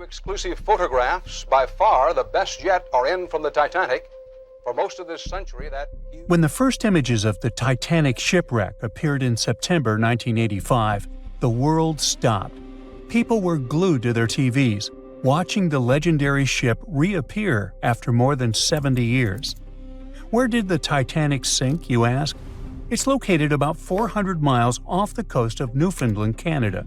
exclusive photographs, by far the best yet, are in from the Titanic. For most of this century, When the first images of the Titanic shipwreck appeared in September 1985, the world stopped. People were glued to their TVs, watching the legendary ship reappear after more than 70 years. Where did the Titanic sink, you ask? It's located about 400 miles off the coast of Newfoundland, Canada.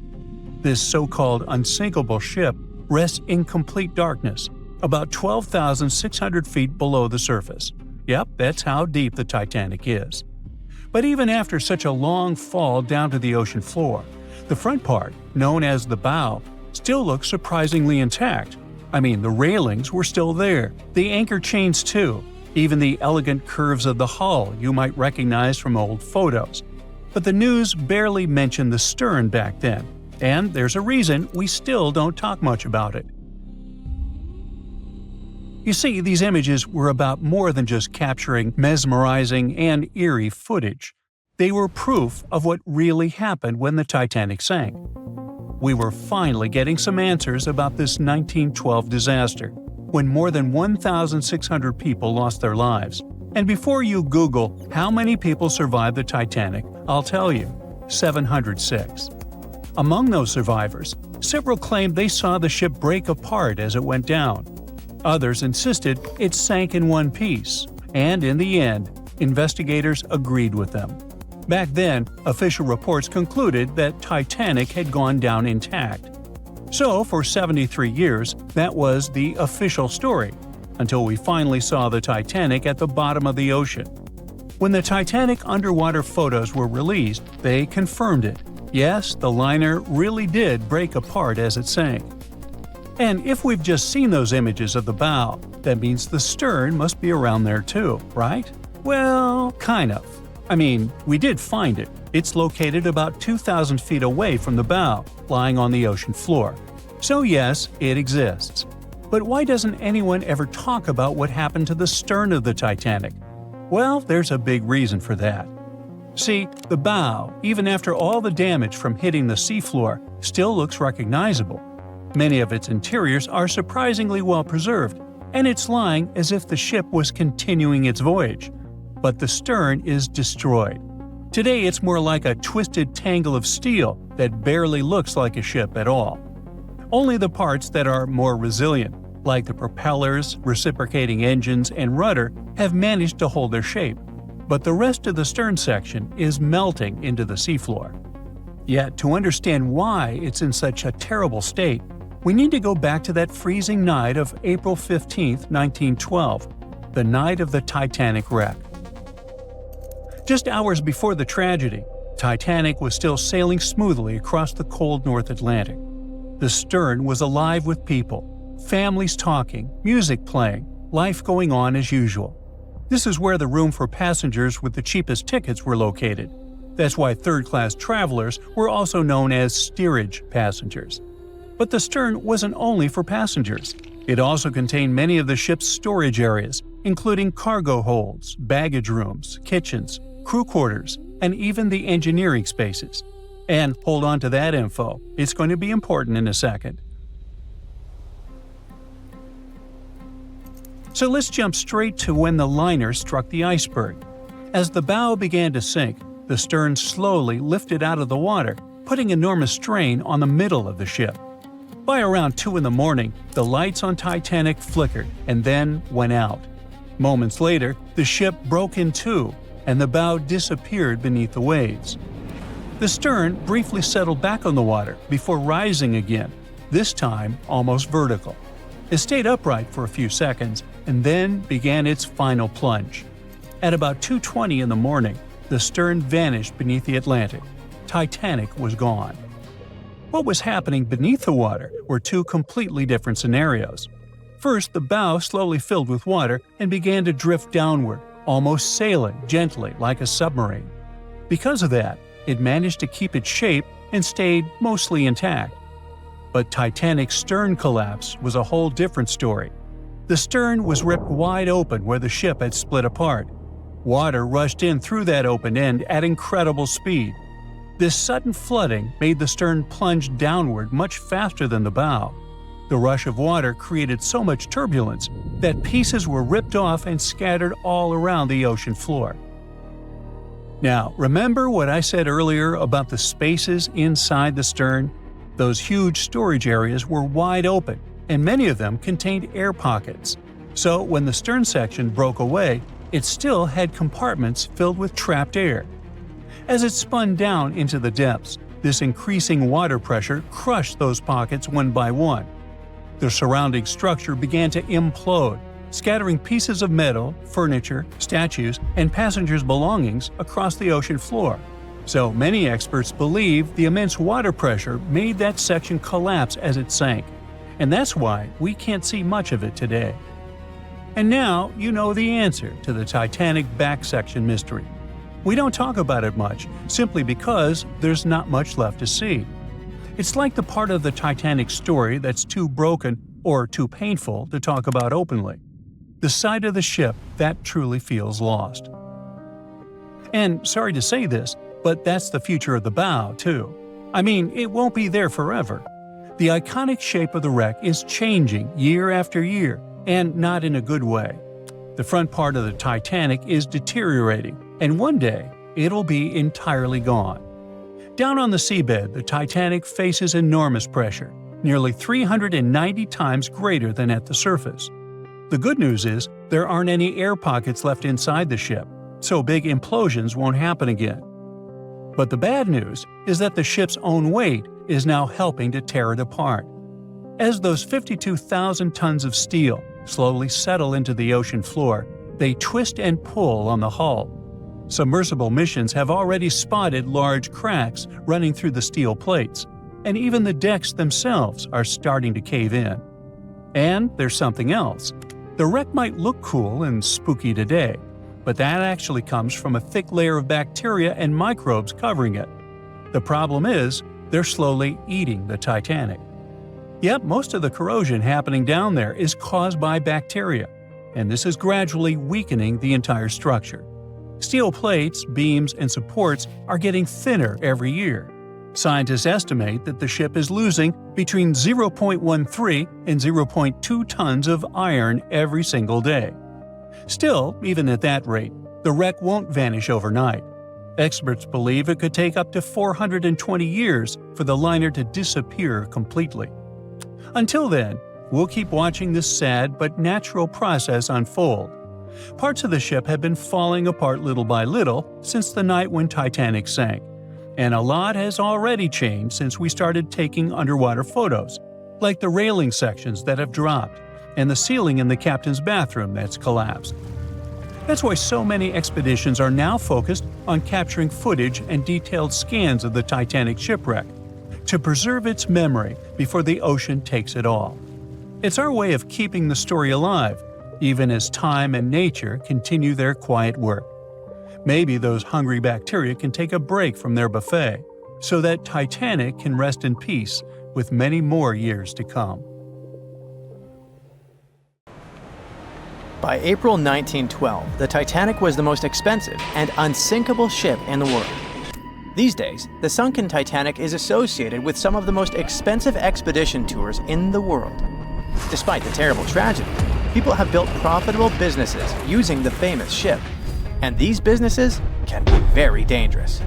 This so-called unsinkable ship rests in complete darkness, about 12,600 feet below the surface. Yep, that's how deep the Titanic is. But even after such a long fall down to the ocean floor, the front part, known as the bow, still looks surprisingly intact. I mean, the railings were still there, the anchor chains too, even the elegant curves of the hull you might recognize from old photos. But the news barely mentioned the stern back then, and there's a reason we still don't talk much about it. You see, these images were about more than just capturing mesmerizing and eerie footage. They were proof of what really happened when the Titanic sank. We were finally getting some answers about this 1912 disaster, when more than 1,600 people lost their lives. And before you Google how many people survived the Titanic, I'll tell you, 706. Among those survivors, several claimed they saw the ship break apart as it went down. Others insisted it sank in one piece, and in the end, investigators agreed with them. Back then, official reports concluded that Titanic had gone down intact. So, for 73 years, that was the official story, until we finally saw the Titanic at the bottom of the ocean. When the Titanic underwater photos were released, they confirmed it. Yes, the liner really did break apart as it sank. And if we've just seen those images of the bow, that means the stern must be around there too, right? Well, kind of. I mean, we did find it. It's located about 2,000 feet away from the bow, lying on the ocean floor. So yes, it exists. But why doesn't anyone ever talk about what happened to the stern of the Titanic? Well, there's a big reason for that. See, the bow, even after all the damage from hitting the seafloor, still looks recognizable. Many of its interiors are surprisingly well preserved, and it's lying as if the ship was continuing its voyage. But the stern is destroyed. Today it's more like a twisted tangle of steel that barely looks like a ship at all. Only the parts that are more resilient, like the propellers, reciprocating engines, and rudder, have managed to hold their shape. But the rest of the stern section is melting into the seafloor. Yet, to understand why it's in such a terrible state, we need to go back to that freezing night of April 15, 1912, the night of the Titanic wreck. Just hours before the tragedy, Titanic was still sailing smoothly across the cold North Atlantic. The stern was alive with people, families talking, music playing, life going on as usual. This is where the room for passengers with the cheapest tickets were located. That's why third-class travelers were also known as steerage passengers. But the stern wasn't only for passengers. It also contained many of the ship's storage areas, including cargo holds, baggage rooms, kitchens, crew quarters, and even the engineering spaces. And hold on to that info, it's going to be important in a second. So let's jump straight to when the liner struck the iceberg. As the bow began to sink, the stern slowly lifted out of the water, putting enormous strain on the middle of the ship. By around 2 in the morning, the lights on Titanic flickered and then went out. Moments later, the ship broke in two, and the bow disappeared beneath the waves. The stern briefly settled back on the water before rising again, this time almost vertical. It stayed upright for a few seconds and then began its final plunge. At about 2:20 in the morning, the stern vanished beneath the Atlantic. Titanic was gone. What was happening beneath the water were two completely different scenarios. First, the bow slowly filled with water and began to drift downward, almost sailing gently like a submarine. Because of that, it managed to keep its shape and stayed mostly intact. But Titanic's stern collapse was a whole different story. The stern was ripped wide open where the ship had split apart. Water rushed in through that open end at incredible speed. This sudden flooding made the stern plunge downward much faster than the bow. The rush of water created so much turbulence that pieces were ripped off and scattered all around the ocean floor. Now, remember what I said earlier about the spaces inside the stern? Those huge storage areas were wide open, and many of them contained air pockets. So when the stern section broke away, it still had compartments filled with trapped air. As it spun down into the depths, this increasing water pressure crushed those pockets one by one. The surrounding structure began to implode, scattering pieces of metal, furniture, statues, and passengers' belongings across the ocean floor. So many experts believe the immense water pressure made that section collapse as it sank, and that's why we can't see much of it today. And now you know the answer to the Titanic back section mystery. We don't talk about it much, simply because there's not much left to see. It's like the part of the Titanic story that's too broken or too painful to talk about openly. The side of the ship that truly feels lost. And sorry to say this, but that's the future of the bow, too. I mean, it won't be there forever. The iconic shape of the wreck is changing year after year, and not in a good way. The front part of the Titanic is deteriorating, and one day it'll be entirely gone. Down on the seabed, the Titanic faces enormous pressure, nearly 390 times greater than at the surface. The good news is there aren't any air pockets left inside the ship, so big implosions won't happen again. But the bad news is that the ship's own weight is now helping to tear it apart. As those 52,000 tons of steel slowly settle into the ocean floor, they twist and pull on the hull. Submersible missions have already spotted large cracks running through the steel plates, and even the decks themselves are starting to cave in. And there's something else. The wreck might look cool and spooky today, but that actually comes from a thick layer of bacteria and microbes covering it. The problem is, they're slowly eating the Titanic. Yep, most of the corrosion happening down there is caused by bacteria, and this is gradually weakening the entire structure. Steel plates, beams, and supports are getting thinner every year. Scientists estimate that the ship is losing between 0.13 and 0.2 tons of iron every single day. Still, even at that rate, the wreck won't vanish overnight. Experts believe it could take up to 420 years for the liner to disappear completely. Until then, we'll keep watching this sad but natural process unfold. Parts of the ship have been falling apart little by little since the night when Titanic sank, and a lot has already changed since we started taking underwater photos, like the railing sections that have dropped and the ceiling in the captain's bathroom that's collapsed. That's why so many expeditions are now focused on capturing footage and detailed scans of the Titanic shipwreck to preserve its memory before the ocean takes it all. It's our way of keeping the story alive, even as time and nature continue their quiet work. Maybe those hungry bacteria can take a break from their buffet, so that Titanic can rest in peace with many more years to come. By April 1912, the Titanic was the most expensive and unsinkable ship in the world. These days, the sunken Titanic is associated with some of the most expensive expedition tours in the world. Despite the terrible tragedy, people have built profitable businesses using the famous ship, and these businesses can be very dangerous.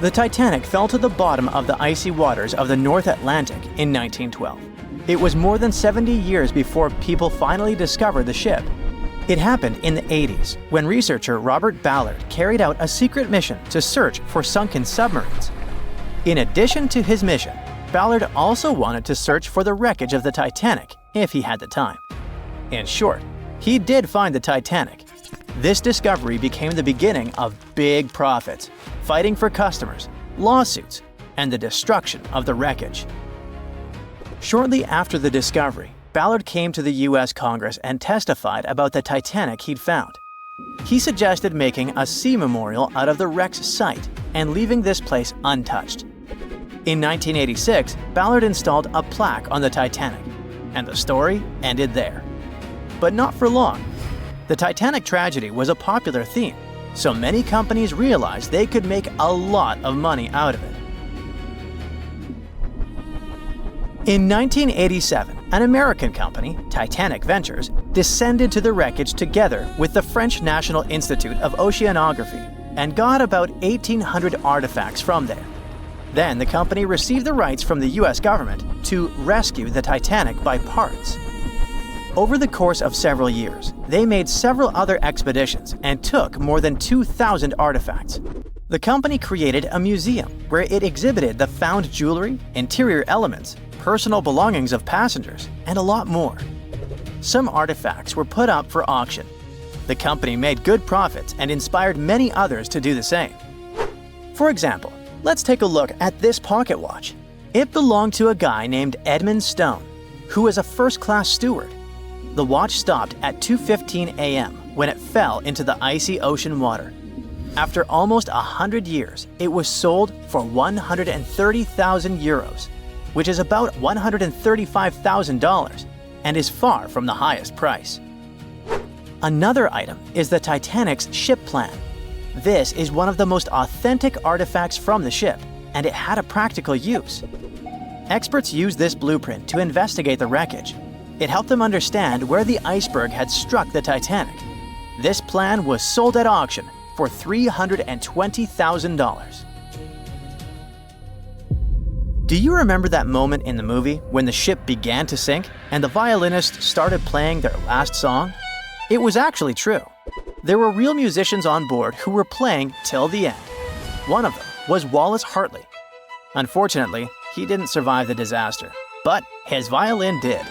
The Titanic fell to the bottom of the icy waters of the North Atlantic in 1912. It was more than 70 years before people finally discovered the ship. It happened in the 80s, when researcher Robert Ballard carried out a secret mission to search for sunken submarines. In addition to his mission, Ballard also wanted to search for the wreckage of the Titanic, if he had the time. In short, he did find the Titanic. This discovery became the beginning of big profits, fighting for customers, lawsuits, and the destruction of the wreckage. Shortly after the discovery, Ballard came to the US Congress and testified about the Titanic he'd found. He suggested making a sea memorial out of the wreck's site and leaving this place untouched. In 1986, Ballard installed a plaque on the Titanic, and the story ended there. But not for long. The Titanic tragedy was a popular theme, so many companies realized they could make a lot of money out of it. In 1987, an American company, Titanic Ventures, descended to the wreckage together with the French National Institute of Oceanography and got about 1,800 artifacts from there. Then the company received the rights from the US government to rescue the Titanic by parts. Over the course of several years, they made several other expeditions and took more than 2,000 artifacts. The company created a museum where it exhibited the found jewelry, interior elements, personal belongings of passengers, and a lot more. Some artifacts were put up for auction. The company made good profits and inspired many others to do the same. For example, let's take a look at this pocket watch. It belonged to a guy named Edmund Stone, who was a first-class steward. The watch stopped at 2:15 a.m. when it fell into the icy ocean water. After almost 100 years, it was sold for 130,000 euros, which is about $135,000, and is far from the highest price. Another item is the Titanic's ship plan. This is one of the most authentic artifacts from the ship, and it had a practical use. Experts used this blueprint to investigate the wreckage. It helped them understand where the iceberg had struck the Titanic. This plan was sold at auction for $320,000. Do you remember that moment in the movie when the ship began to sink and the violinists started playing their last song? It was actually true. There were real musicians on board who were playing till the end. One of them was Wallace Hartley. Unfortunately, he didn't survive the disaster, but his violin did.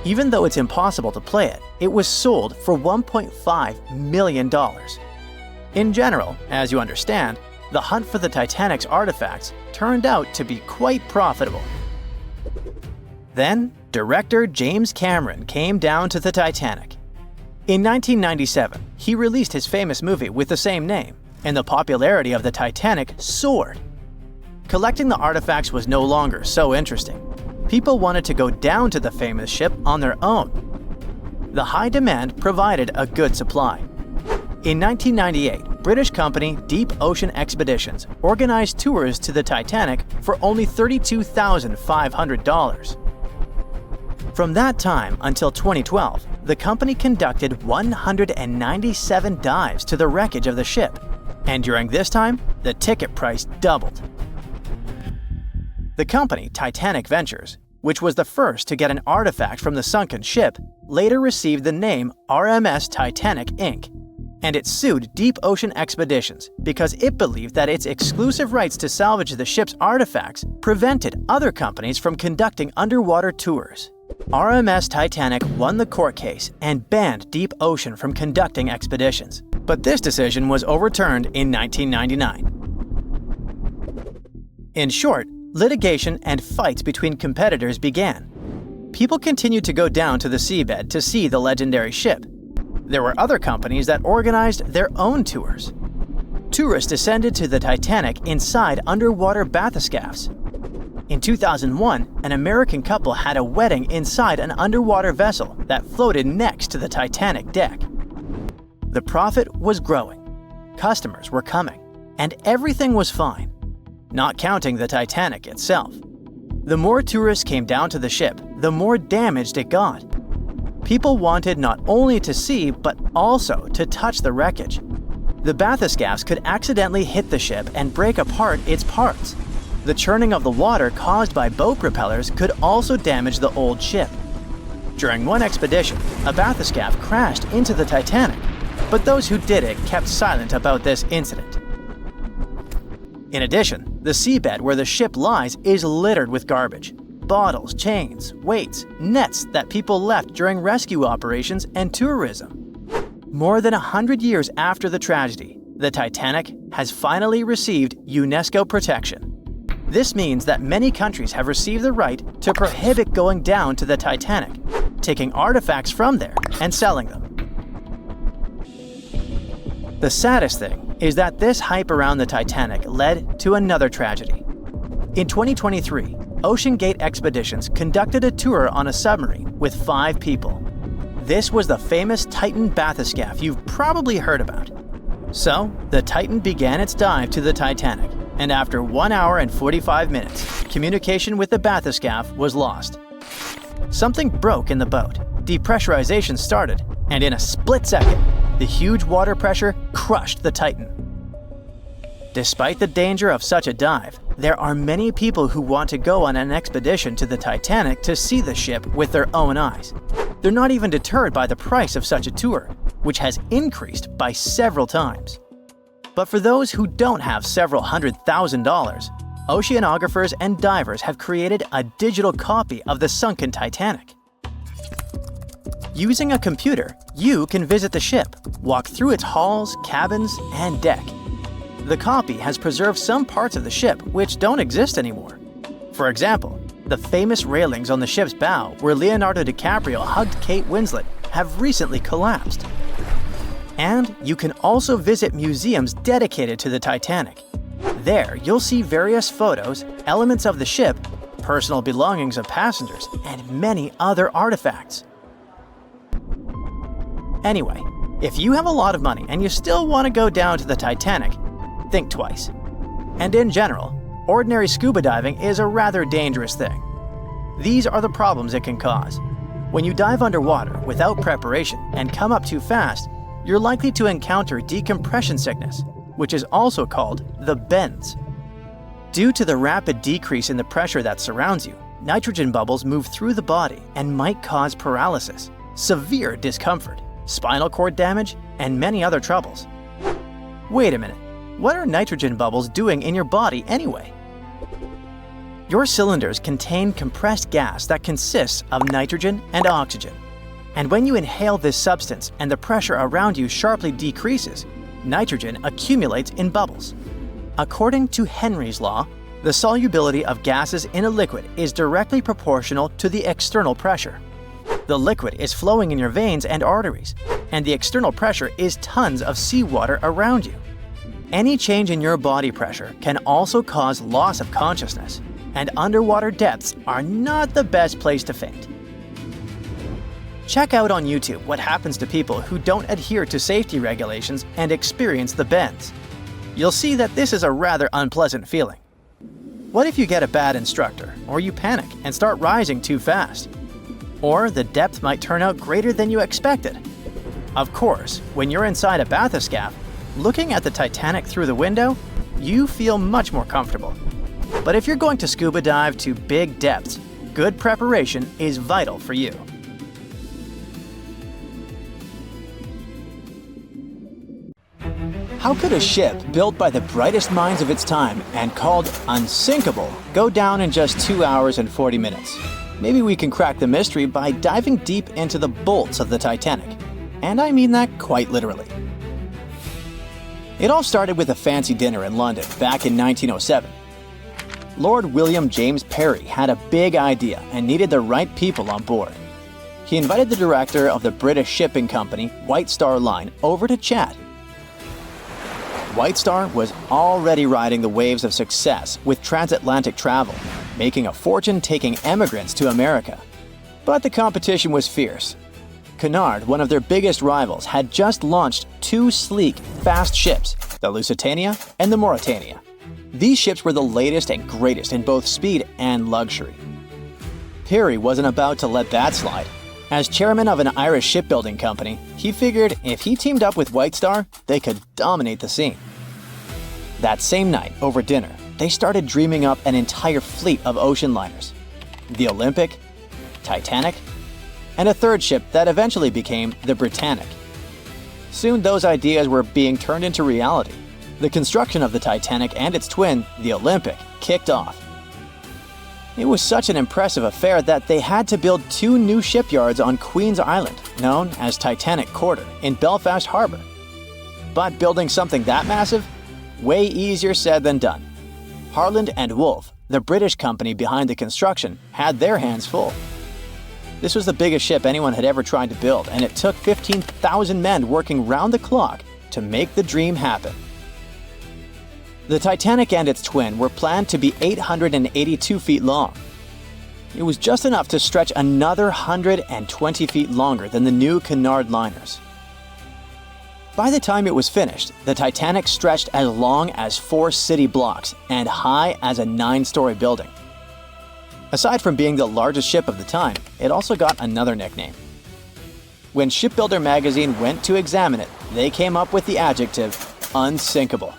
Even though it's impossible to play it, it was sold for $1.5 million. In general, as you understand, the hunt for the Titanic's artifacts turned out to be quite profitable. Then, director James Cameron came down to the Titanic. In 1997, he released his famous movie with the same name, and the popularity of the Titanic soared. Collecting the artifacts was no longer so interesting. People wanted to go down to the famous ship on their own. The high demand provided a good supply. In 1998, British company Deep Ocean Expeditions organized tours to the Titanic for only $32,500. From that time until 2012, the company conducted 197 dives to the wreckage of the ship, and during this time, the ticket price doubled. The company Titanic Ventures, which was the first to get an artifact from the sunken ship, later received the name RMS Titanic Inc., and it sued Deep Ocean Expeditions because it believed that its exclusive rights to salvage the ship's artifacts prevented other companies from conducting underwater tours. RMS Titanic won the court case and banned Deep Ocean from conducting expeditions, but this decision was overturned in 1999. In short, litigation and fights between competitors began. People continued to go down to the seabed to see the legendary ship. There were other companies that organized their own tours. Tourists descended to the Titanic inside underwater bathyscaphs. In 2001, an American couple had a wedding inside an underwater vessel that floated next to the Titanic deck. The profit was growing, customers were coming, and everything was fine, not counting the Titanic itself. The more tourists came down to the ship, the more damaged it got. People wanted not only to see, but also to touch the wreckage. The bathyscaphs could accidentally hit the ship and break apart its parts. The churning of the water caused by boat propellers could also damage the old ship. During one expedition, a bathyscaph crashed into the Titanic, but those who did it kept silent about this incident. In addition, the seabed where the ship lies is littered with garbage. Bottles, chains, weights, nets that people left during rescue operations and tourism. More than 100 years after the tragedy, the Titanic has finally received UNESCO protection. This means that many countries have received the right to prohibit going down to the Titanic, taking artifacts from there and selling them. The saddest thing is that this hype around the Titanic led to another tragedy. In 2023, OceanGate Expeditions conducted a tour on a submarine with 5 people. This was the famous Titan bathyscaph you've probably heard about. So, the Titan began its dive to the Titanic. and after 1 hour and 45 minutes, communication with the bathyscaphe was lost. Something broke in the boat, depressurization started, and in a split second, the huge water pressure crushed the Titan. Despite the danger of such a dive, there are many people who want to go on an expedition to the Titanic to see the ship with their own eyes. They're not even deterred by the price of such a tour, which has increased by several times. But for those who don't have several $100,000, oceanographers and divers have created a digital copy of the sunken Titanic. Using a computer, you can visit the ship, walk through its halls, cabins, and deck. The copy has preserved some parts of the ship which don't exist anymore. For example, the famous railings on the ship's bow where Leonardo DiCaprio hugged Kate Winslet have recently collapsed. And you can also visit museums dedicated to the Titanic. There, you'll see various photos, elements of the ship, personal belongings of passengers, and many other artifacts. Anyway, if you have a lot of money and you still want to go down to the Titanic, think twice. And in general, ordinary scuba diving is a rather dangerous thing. These are the problems it can cause. When you dive underwater without preparation and come up too fast, you're likely to encounter decompression sickness, which is also called the bends. Due to the rapid decrease in the pressure that surrounds you, nitrogen bubbles move through the body and might cause paralysis, severe discomfort, spinal cord damage, and many other troubles. Wait a minute. What are nitrogen bubbles doing in your body anyway? Your cylinders contain compressed gas that consists of nitrogen and oxygen. And when you inhale this substance and the pressure around you sharply decreases, nitrogen accumulates in bubbles. According to Henry's law, the solubility of gases in a liquid is directly proportional to the external pressure. The liquid is flowing in your veins and arteries, and the external pressure is tons of seawater around you. Any change in your body pressure can also cause loss of consciousness, and underwater depths are not the best place to faint. Check out on YouTube what happens to people who don't adhere to safety regulations and experience the bends. You'll see that this is a rather unpleasant feeling. What if you get a bad instructor, or you panic and start rising too fast? Or the depth might turn out greater than you expected. Of course, when you're inside a bathyscaphe, looking at the Titanic through the window, you feel much more comfortable. But if you're going to scuba dive to big depths, good preparation is vital for you. How could a ship built by the brightest minds of its time and called unsinkable go down in just 2 hours and 40 minutes? Maybe we can crack the mystery by diving deep into the bolts of the Titanic. And I mean that quite literally. It all started with a fancy dinner in London back in 1907. Lord William James Parry had a big idea and needed the right people on board. He invited the director of the British shipping company, White Star Line, over to chat. White Star was already riding the waves of success with transatlantic travel, making a fortune taking emigrants to America. But the competition was fierce. Cunard, one of their biggest rivals, had just launched 2 sleek, fast ships, the Lusitania and the Mauretania. These ships were the latest and greatest in both speed and luxury. Parry wasn't about to let that slide. As chairman of an Irish shipbuilding company, he figured if he teamed up with White Star, they could dominate the scene. That same night, over dinner, they started dreaming up an entire fleet of ocean liners. The Olympic, Titanic, and a third ship that eventually became the Britannic. Soon those ideas were being turned into reality. The construction of the Titanic and its twin, the Olympic, kicked off. It was such an impressive affair that they had to build 2 new shipyards on Queen's Island, known as Titanic Quarter, in Belfast Harbour. But building something that massive? Way easier said than done. Harland and Wolff, the British company behind the construction, had their hands full. This was the biggest ship anyone had ever tried to build, and it took 15,000 men working round the clock to make the dream happen. The Titanic and its twin were planned to be 882 feet long. It was just enough to stretch another 120 feet longer than the new Cunard liners. By the time it was finished, the Titanic stretched as long as 4 city blocks and high as a 9-story building. Aside from being the largest ship of the time, it also got another nickname. When Shipbuilder magazine went to examine it, they came up with the adjective unsinkable.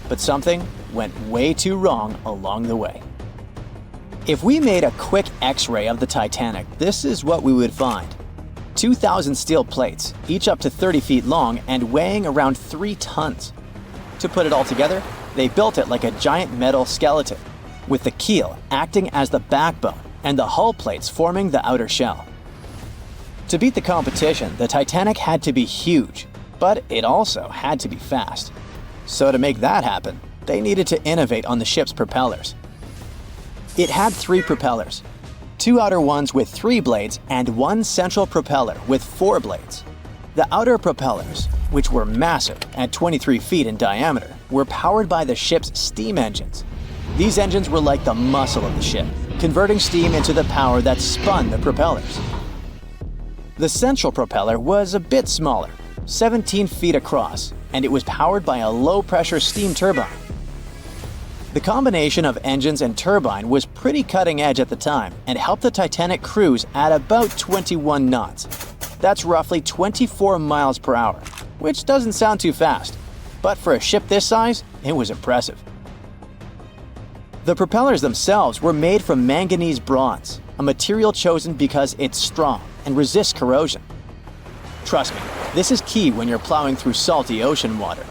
But something went way too wrong along the way. If we made a quick X-ray of the Titanic, this is what we would find. 2,000 steel plates, each up to 30 feet long and weighing around 3 tons. To put it all together, they built it like a giant metal skeleton, with the keel acting as the backbone and the hull plates forming the outer shell. To beat the competition, the Titanic had to be huge, but it also had to be fast. So to make that happen, they needed to innovate on the ship's propellers. It had 3 propellers, 2 outer ones with 3 blades and 1 central propeller with 4 blades. The outer propellers, which were massive at 23 feet in diameter, were powered by the ship's steam engines. These engines were like the muscle of the ship, converting steam into the power that spun the propellers. The central propeller was a bit smaller, 17 feet across, and it was powered by a low-pressure steam turbine. The combination of engines and turbine was pretty cutting edge at the time and helped the Titanic cruise at about 21 knots. That's roughly 24 miles per hour, which doesn't sound too fast, but for a ship this size, it was impressive. The propellers themselves were made from manganese bronze, a material chosen because it's strong and resists corrosion. Trust me, this is key when you're plowing through salty ocean water.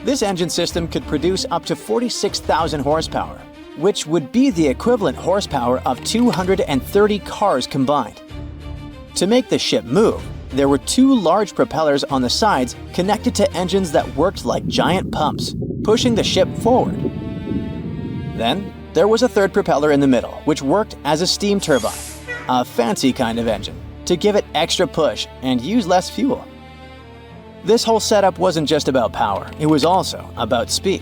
This engine system could produce up to 46,000 horsepower, which would be the equivalent horsepower of 230 cars combined. To make the ship move, there were 2 large propellers on the sides connected to engines that worked like giant pumps, pushing the ship forward. Then, there was a 3rd propeller in the middle, which worked as a steam turbine, a fancy kind of engine, to give it extra push and use less fuel. This whole setup wasn't just about power, it was also about speed.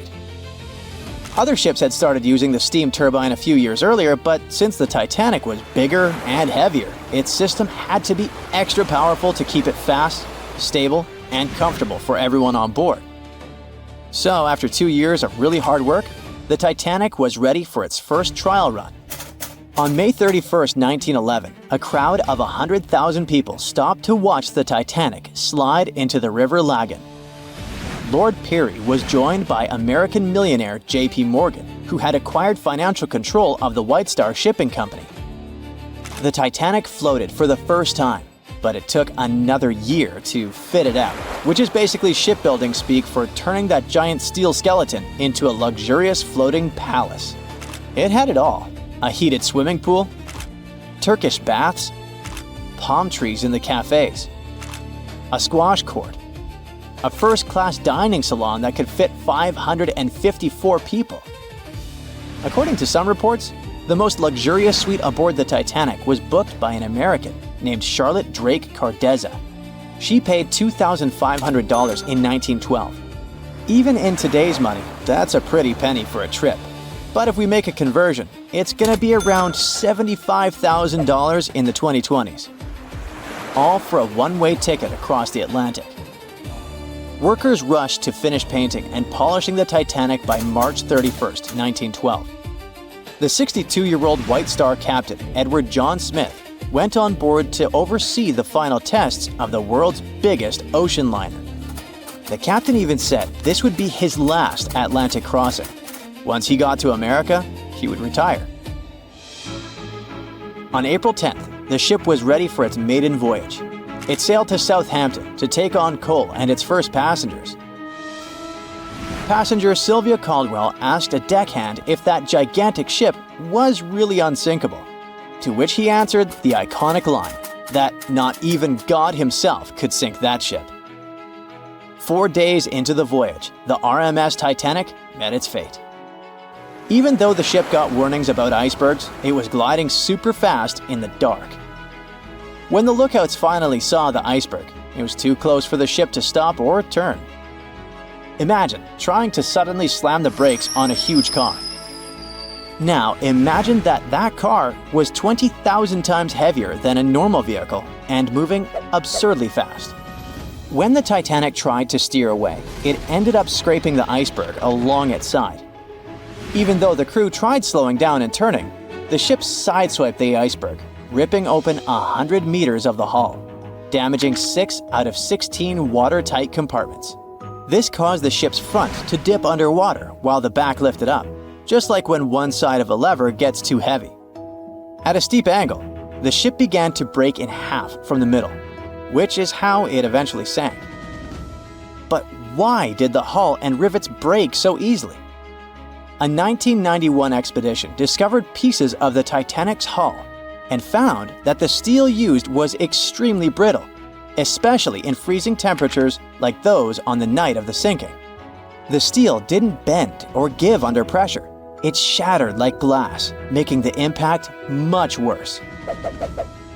Other ships had started using the steam turbine a few years earlier, but since the Titanic was bigger and heavier, its system had to be extra powerful to keep it fast, stable, and comfortable for everyone on board. So after 2 years of really hard work, the Titanic was ready for its first trial run. On May 31, 1911, a crowd of 100,000 people stopped to watch the Titanic slide into the River Lagan. Lord Peary was joined by American millionaire J.P. Morgan, who had acquired financial control of the White Star Shipping Company. The Titanic floated for the first time, but it took another year to fit it out, which is basically shipbuilding speak for turning that giant steel skeleton into a luxurious floating palace. It had it all: a heated swimming pool, Turkish baths, palm trees in the cafes, a squash court, a first-class dining salon that could fit 554 people. According to some reports, the most luxurious suite aboard the Titanic was booked by an American named Charlotte Drake Cardezza. She paid $2,500 in 1912. Even in today's money, that's a pretty penny for a trip. But if we make a conversion, it's gonna be around $75,000 in the 2020s. All for a one-way ticket across the Atlantic. Workers rushed to finish painting and polishing the Titanic by March 31, 1912. The 62-year-old White Star captain, Edward John Smith, went on board to oversee the final tests of the world's biggest ocean liner. The captain even said this would be his last Atlantic crossing. Once he got to America, he would retire. On April 10th, the ship was ready for its maiden voyage. It sailed to Southampton to take on coal and its first passengers. Passenger Sylvia Caldwell asked a deckhand if that gigantic ship was really unsinkable, to which he answered the iconic line that not even God himself could sink that ship. 4 days into the voyage, the RMS Titanic met its fate. Even though the ship got warnings about icebergs, it was gliding super fast in the dark. When the lookouts finally saw the iceberg, it was too close for the ship to stop or turn. Imagine trying to suddenly slam the brakes on a huge car. Now imagine that car was 20,000 times heavier than a normal vehicle and moving absurdly fast. When the Titanic tried to steer away, it ended up scraping the iceberg along its side. Even though the crew tried slowing down and turning, the ship sideswiped the iceberg, ripping open 100 meters of the hull, damaging 6 out of 16 watertight compartments. This caused the ship's front to dip underwater while the back lifted up, just like when one side of a lever gets too heavy. At a steep angle, the ship began to break in half from the middle, which is how it eventually sank. But why did the hull and rivets break so easily? A 1991 expedition discovered pieces of the Titanic's hull and found that the steel used was extremely brittle, especially in freezing temperatures like those on the night of the sinking. The steel didn't bend or give under pressure. It shattered like glass, making the impact much worse.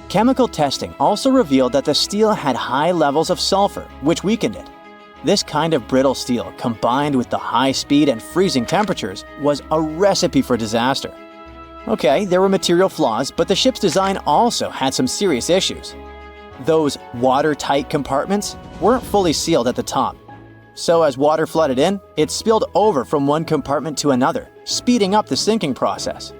Chemical testing also revealed that the steel had high levels of sulfur, which weakened it. This kind of brittle steel, combined with the high speed and freezing temperatures, was a recipe for disaster. Okay, there were material flaws, but the ship's design also had some serious issues. Those watertight compartments weren't fully sealed at the top. So as water flooded in, it spilled over from one compartment to another, speeding up the sinking process.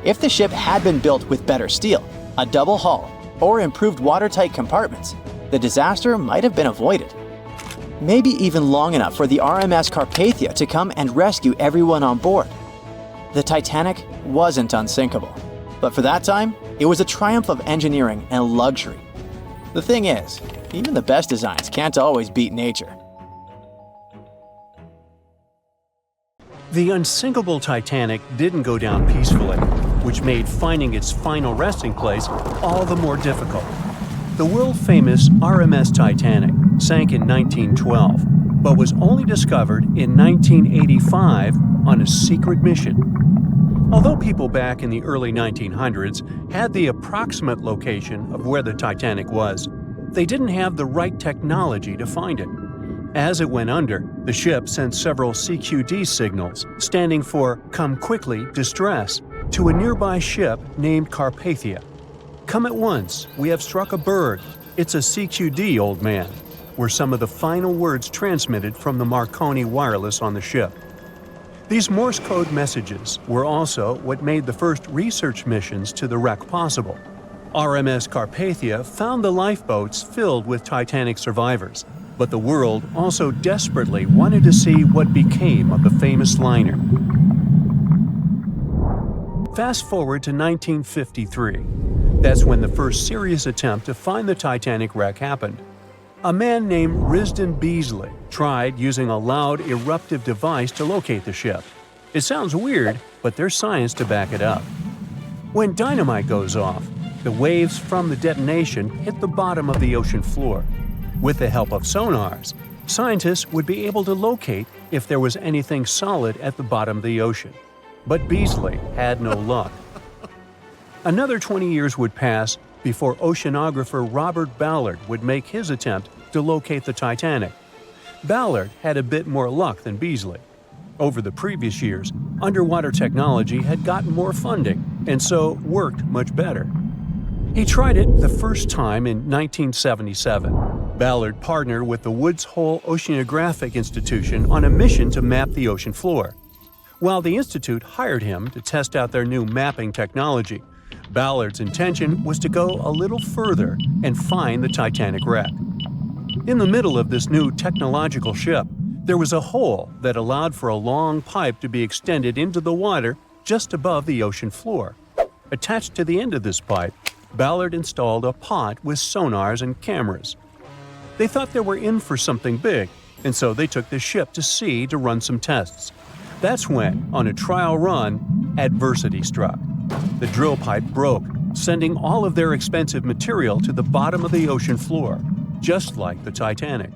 If the ship had been built with better steel, a double hull, or improved watertight compartments, the disaster might have been avoided. Maybe even long enough for the RMS Carpathia to come and rescue everyone on board. The Titanic wasn't unsinkable, but for that time, it was a triumph of engineering and luxury. The thing is, even the best designs can't always beat nature. The unsinkable Titanic didn't go down peacefully, which made finding its final resting place all the more difficult. The world-famous RMS Titanic sank in 1912, but was only discovered in 1985 on a secret mission. Although people back in the early 1900s had the approximate location of where the Titanic was, they didn't have the right technology to find it. As it went under, the ship sent several CQD signals, standing for Come Quickly, Distress, to a nearby ship named Carpathia. Come at once, we have struck a berg. It's a CQD, old man, were some of the final words transmitted from the Marconi wireless on the ship. These Morse code messages were also what made the first research missions to the wreck possible. RMS Carpathia found the lifeboats filled with Titanic survivors, but the world also desperately wanted to see what became of the famous liner. Fast forward to 1953. That's when the first serious attempt to find the Titanic wreck happened. A man named Risdon Beasley tried using a loud eruptive device to locate the ship. It sounds weird, but there's science to back it up. When dynamite goes off, the waves from the detonation hit the bottom of the ocean floor. With the help of sonars, scientists would be able to locate if there was anything solid at the bottom of the ocean. But Beasley had no luck. Another 20 years would pass before oceanographer Robert Ballard would make his attempt to locate the Titanic. Ballard had a bit more luck than Beasley. Over the previous years, underwater technology had gotten more funding and so worked much better. He tried it the first time in 1977. Ballard partnered with the Woods Hole Oceanographic Institution on a mission to map the ocean floor. While the institute hired him to test out their new mapping technology, Ballard's intention was to go a little further and find the Titanic wreck. In the middle of this new technological ship, there was a hole that allowed for a long pipe to be extended into the water just above the ocean floor. Attached to the end of this pipe, Ballard installed a pod with sonars and cameras. They thought they were in for something big, and so they took the ship to sea to run some tests. That's when, on a trial run, adversity struck. The drill pipe broke, sending all of their expensive material to the bottom of the ocean floor, just like the Titanic.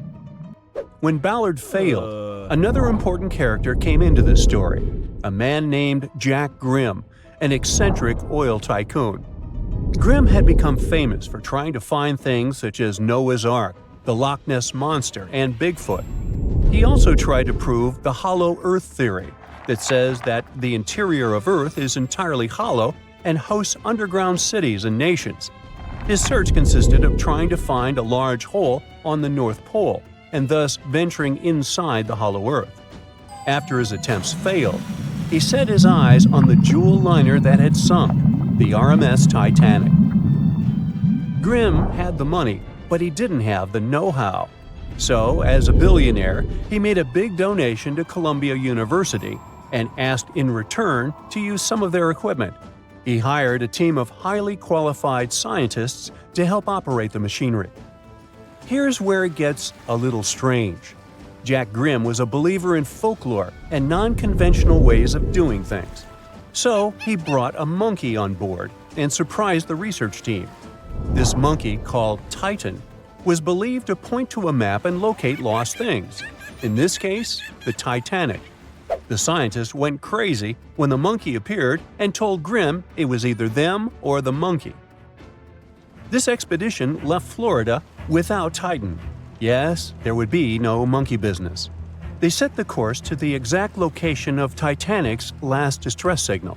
When Ballard failed, another important character came into this story, a man named Jack Grimm, an eccentric oil tycoon. Grimm had become famous for trying to find things such as Noah's Ark, the Loch Ness Monster, and Bigfoot. He also tried to prove the hollow Earth theory that says that the interior of Earth is entirely hollow and hosts underground cities and nations. His search consisted of trying to find a large hole on the North Pole and thus venturing inside the hollow Earth. After his attempts failed, he set his eyes on the jewel liner that had sunk, the RMS Titanic. Grimm had the money, but he didn't have the know-how. So, as a billionaire, he made a big donation to Columbia University and asked in return to use some of their equipment. He hired a team of highly qualified scientists to help operate the machinery. Here's where it gets a little strange. Jack Grimm was a believer in folklore and non-conventional ways of doing things. So he brought a monkey on board and surprised the research team. This monkey, called Titan, was believed to point to a map and locate lost things. In this case, the Titanic. The scientists went crazy when the monkey appeared and told Grimm it was either them or the monkey. This expedition left Florida without Titan. Yes, there would be no monkey business. They set the course to the exact location of Titanic's last distress signal.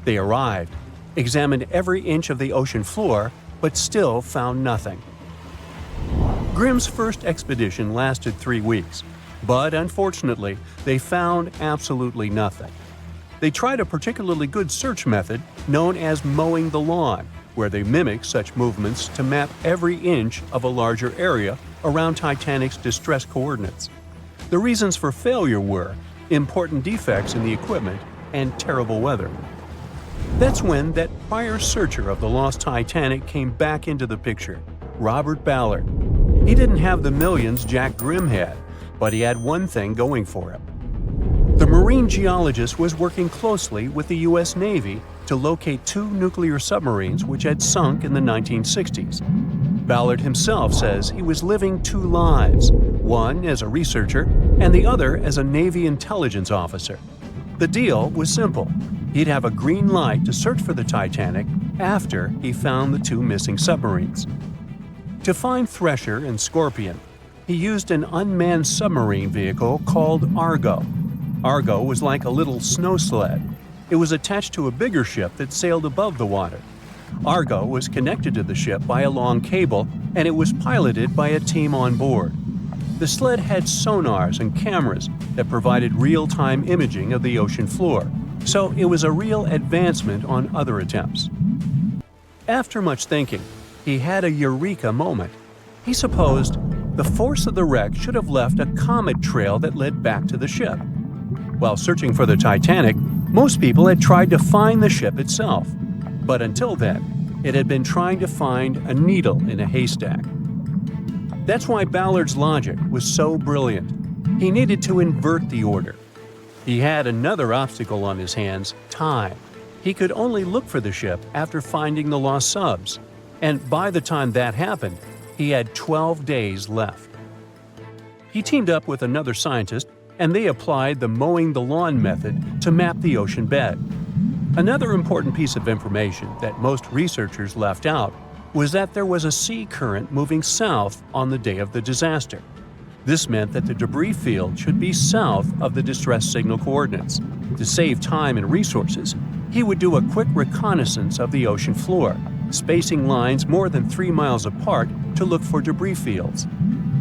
They arrived, examined every inch of the ocean floor, but still found nothing. Grimm's first expedition lasted 3 weeks, but unfortunately, they found absolutely nothing. They tried a particularly good search method known as mowing the lawn, where they mimic such movements to map every inch of a larger area around Titanic's distress coordinates. The reasons for failure were important defects in the equipment and terrible weather. That's when that prior searcher of the lost Titanic came back into the picture, Robert Ballard. He didn't have the millions Jack Grimm had, but he had one thing going for him. The marine geologist was working closely with the U.S. Navy to locate 2 nuclear submarines which had sunk in the 1960s. Ballard himself says he was living 2 lives, one as a researcher and the other as a Navy intelligence officer. The deal was simple. He'd have a green light to search for the Titanic after he found the 2 missing submarines. To find Thresher and Scorpion, he used an unmanned submarine vehicle called Argo. Argo was like a little snow sled. It was attached to a bigger ship that sailed above the water. Argo was connected to the ship by a long cable, and it was piloted by a team on board. The sled had sonars and cameras that provided real-time imaging of the ocean floor, so it was a real advancement on other attempts. After much thinking, he had a eureka moment. He supposed the force of the wreck should have left a comet trail that led back to the ship. While searching for the Titanic, most people had tried to find the ship itself. But until then, it had been trying to find a needle in a haystack. That's why Ballard's logic was so brilliant. He needed to invert the order. He had another obstacle on his hands: time. He could only look for the ship after finding the lost subs. And by the time that happened, he had 12 days left. He teamed up with another scientist, and they applied the mowing the lawn method to map the ocean bed. Another important piece of information that most researchers left out was that there was a sea current moving south on the day of the disaster. This meant that the debris field should be south of the distress signal coordinates. To save time and resources, he would do a quick reconnaissance of the ocean floor, spacing lines more than 3 miles apart to look for debris fields.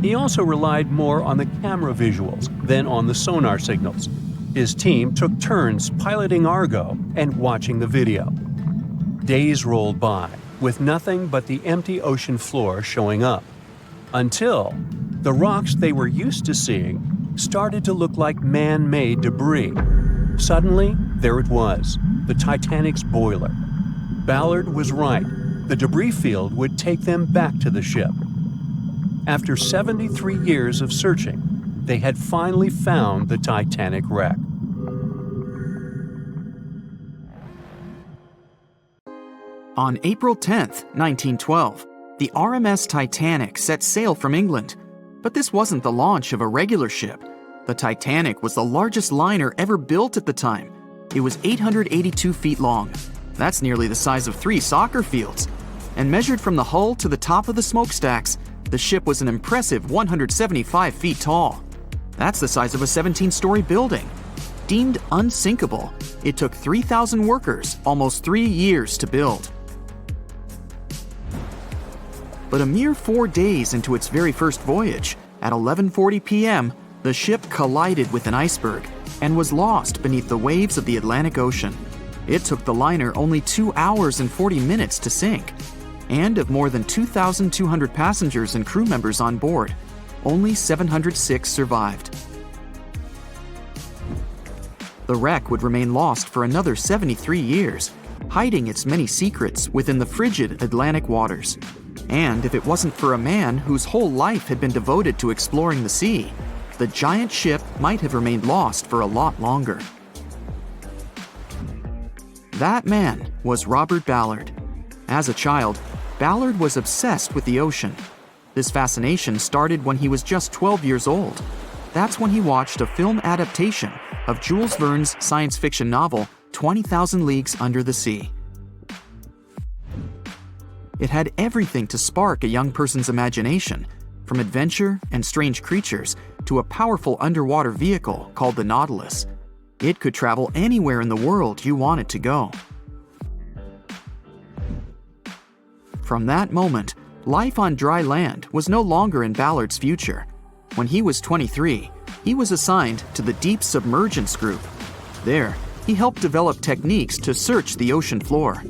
He also relied more on the camera visuals than on the sonar signals. His team took turns piloting Argo and watching the video. Days rolled by, with nothing but the empty ocean floor showing up, until the rocks they were used to seeing started to look like man-made debris. Suddenly, there it was, the Titanic's boiler. Ballard was right. The debris field would take them back to the ship. After 73 years of searching, they had finally found the Titanic wreck. On April 10, 1912, the RMS Titanic set sail from England. But this wasn't the launch of a regular ship. The Titanic was the largest liner ever built at the time. It was 882 feet long. That's nearly the size of 3 soccer fields. And measured from the hull to the top of the smokestacks, the ship was an impressive 175 feet tall. That's the size of a 17-story building. Deemed unsinkable, it took 3,000 workers almost 3 years to build. But a mere 4 days into its very first voyage, at 11:40 p.m., the ship collided with an iceberg and was lost beneath the waves of the Atlantic Ocean. It took the liner only 2 hours and 40 minutes to sink. And of more than 2,200 passengers and crew members on board, only 706 survived. The wreck would remain lost for another 73 years, hiding its many secrets within the frigid Atlantic waters. And if it wasn't for a man whose whole life had been devoted to exploring the sea, the giant ship might have remained lost for a lot longer. That man was Robert Ballard. As a child, Ballard was obsessed with the ocean. This fascination started when he was just 12 years old. That's when he watched a film adaptation of Jules Verne's science fiction novel, 20,000 Leagues Under the Sea. It had everything to spark a young person's imagination, from adventure and strange creatures to a powerful underwater vehicle called the Nautilus. It could travel anywhere in the world you wanted to go. From that moment, life on dry land was no longer in Ballard's future. When he was 23, he was assigned to the Deep Submergence Group. There, he helped develop techniques to search the ocean floor.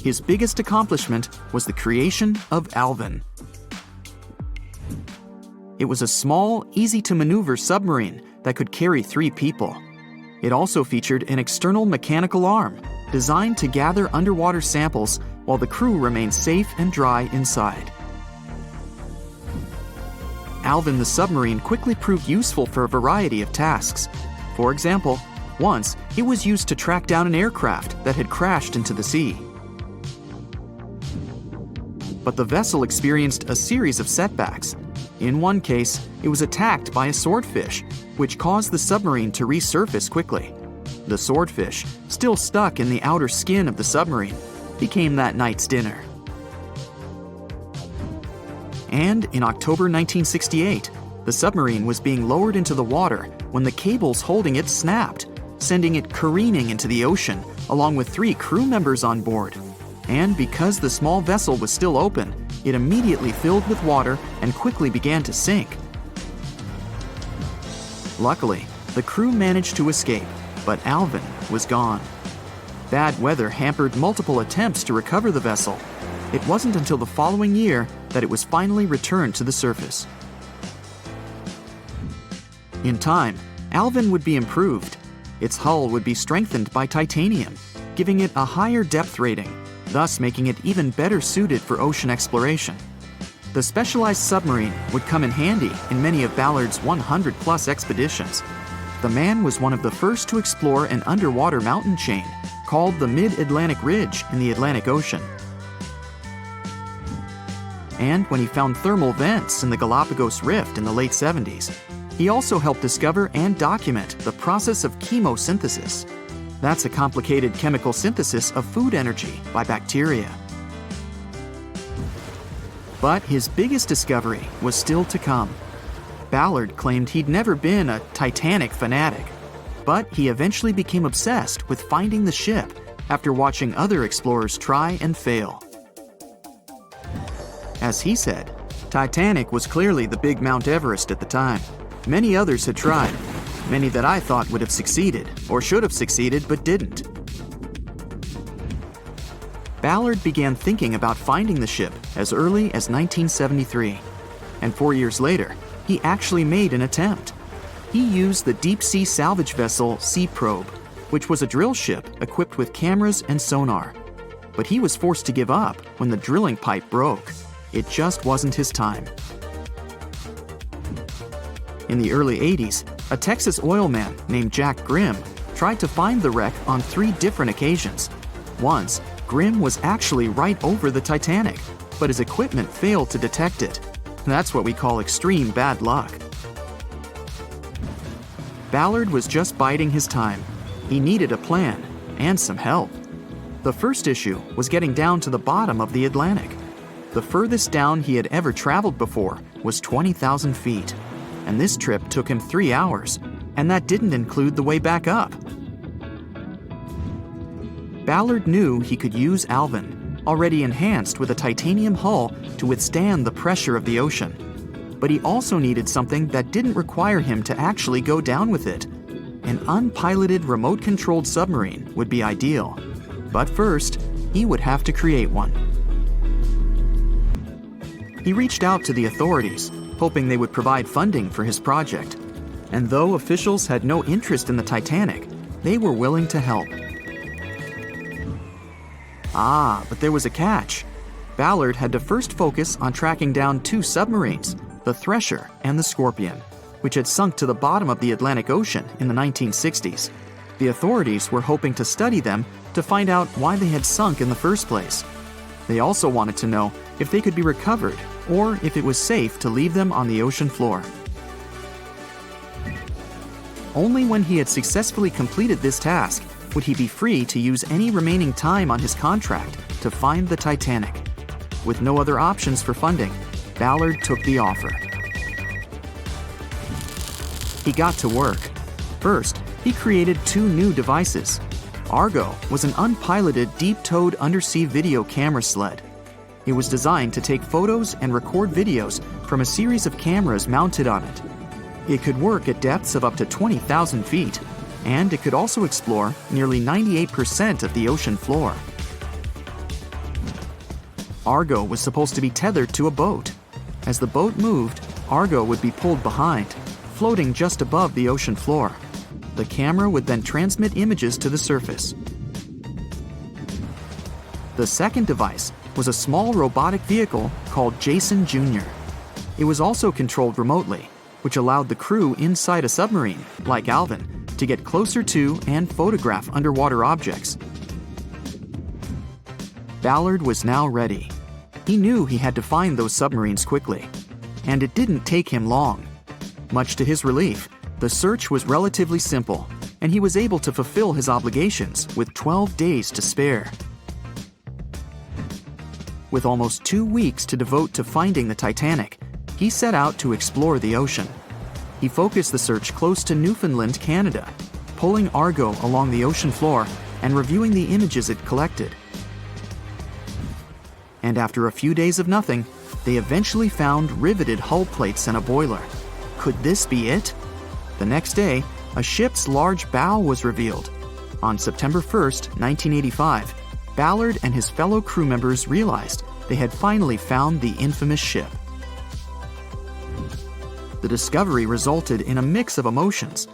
His biggest accomplishment was the creation of Alvin. It was a small, easy-to-maneuver submarine that could carry 3 people. It also featured an external mechanical arm designed to gather underwater samples while the crew remained safe and dry inside. Alvin the submarine quickly proved useful for a variety of tasks. For example, once it was used to track down an aircraft that had crashed into the sea. But the vessel experienced a series of setbacks. In one case, it was attacked by a swordfish, which caused the submarine to resurface quickly. The swordfish, still stuck in the outer skin of the submarine, became that night's dinner. And in October 1968, the submarine was being lowered into the water when the cables holding it snapped, sending it careening into the ocean, along with 3 crew members on board. And because the small vessel was still open, it immediately filled with water and quickly began to sink. Luckily, the crew managed to escape, but Alvin was gone. Bad weather hampered multiple attempts to recover the vessel. It wasn't until the following year that it was finally returned to the surface. In time, Alvin would be improved. Its hull would be strengthened by titanium, giving it a higher depth rating, thus making it even better suited for ocean exploration. The specialized submarine would come in handy in many of Ballard's 100-plus expeditions. The man was one of the first to explore an underwater mountain chain called the Mid-Atlantic Ridge in the Atlantic Ocean. And when he found thermal vents in the Galapagos Rift in the late 70s, he also helped discover and document the process of chemosynthesis. That's a complicated chemical synthesis of food energy by bacteria. But his biggest discovery was still to come. Ballard claimed he'd never been a Titanic fanatic, but he eventually became obsessed with finding the ship after watching other explorers try and fail. As he said, Titanic was clearly the big Mount Everest at the time. Many others had tried, many that I thought would have succeeded, or should have succeeded, but didn't. Ballard began thinking about finding the ship as early as 1973, and 4 years later, he actually made an attempt. He used the deep-sea salvage vessel Sea Probe, which was a drill ship equipped with cameras and sonar. But he was forced to give up when the drilling pipe broke. It just wasn't his time. In the early 80s, a Texas oil man named Jack Grimm tried to find the wreck on 3 different occasions. Once, Grimm was actually right over the Titanic, but his equipment failed to detect it. That's what we call extreme bad luck. Ballard was just biding his time. He needed a plan and some help. The first issue was getting down to the bottom of the Atlantic. The furthest down he had ever traveled before was 20,000 feet, and this trip took him 3 hours, and that didn't include the way back up. Ballard knew he could use Alvin. already enhanced with a titanium hull to withstand the pressure of the ocean. But he also needed something that didn't require him to actually go down with it. An unpiloted, remote-controlled submarine would be ideal. But first, he would have to create one. He reached out to the authorities, hoping they would provide funding for his project. And though officials had no interest in the Titanic, they were willing to help. But there was a catch. Ballard had to first focus on tracking down two submarines, the Thresher and the Scorpion, which had sunk to the bottom of the Atlantic Ocean in the 1960s. The authorities were hoping to study them to find out why they had sunk in the first place. They also wanted to know if they could be recovered or if it was safe to leave them on the ocean floor. Only when he had successfully completed this task would he be free to use any remaining time on his contract to find the Titanic. With no other options for funding, Ballard took the offer. He got to work. First, he created two new devices. Argo was an unpiloted, deep-towed undersea video camera sled. It was designed to take photos and record videos from a series of cameras mounted on it. It could work at depths of up to 20,000 feet, and it could also explore nearly 98% of the ocean floor. Argo was supposed to be tethered to a boat. As the boat moved, Argo would be pulled behind, floating just above the ocean floor. The camera would then transmit images to the surface. The second device was a small robotic vehicle called Jason Jr. It was also controlled remotely, which allowed the crew inside a submarine, like Alvin, to get closer to and photograph underwater objects. Ballard was now ready. He knew he had to find those submarines quickly, and it didn't take him long. Much to his relief, the search was relatively simple, and he was able to fulfill his obligations with 12 days to spare. With almost 2 weeks to devote to finding the Titanic, he set out to explore the ocean. He focused the search close to Newfoundland, Canada, pulling Argo along the ocean floor and reviewing the images it collected. And after a few days of nothing, they eventually found riveted hull plates and a boiler. Could this be it? The next day, a ship's large bow was revealed. On September 1st, 1985, Ballard and his fellow crew members realized they had finally found the infamous ship. The discovery resulted in a mix of emotions.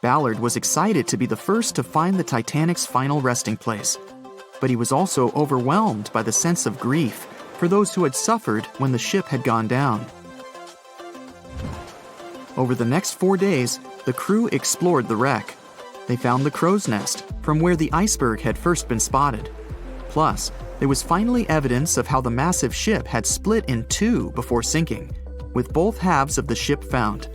Ballard was excited to be the first to find the Titanic's final resting place, but he was also overwhelmed by the sense of grief for those who had suffered when the ship had gone down. Over the next 4 days, the crew explored the wreck. They found the crow's nest, from where the iceberg had first been spotted. Plus, there was finally evidence of how the massive ship had split in two before sinking, with both halves of the ship found.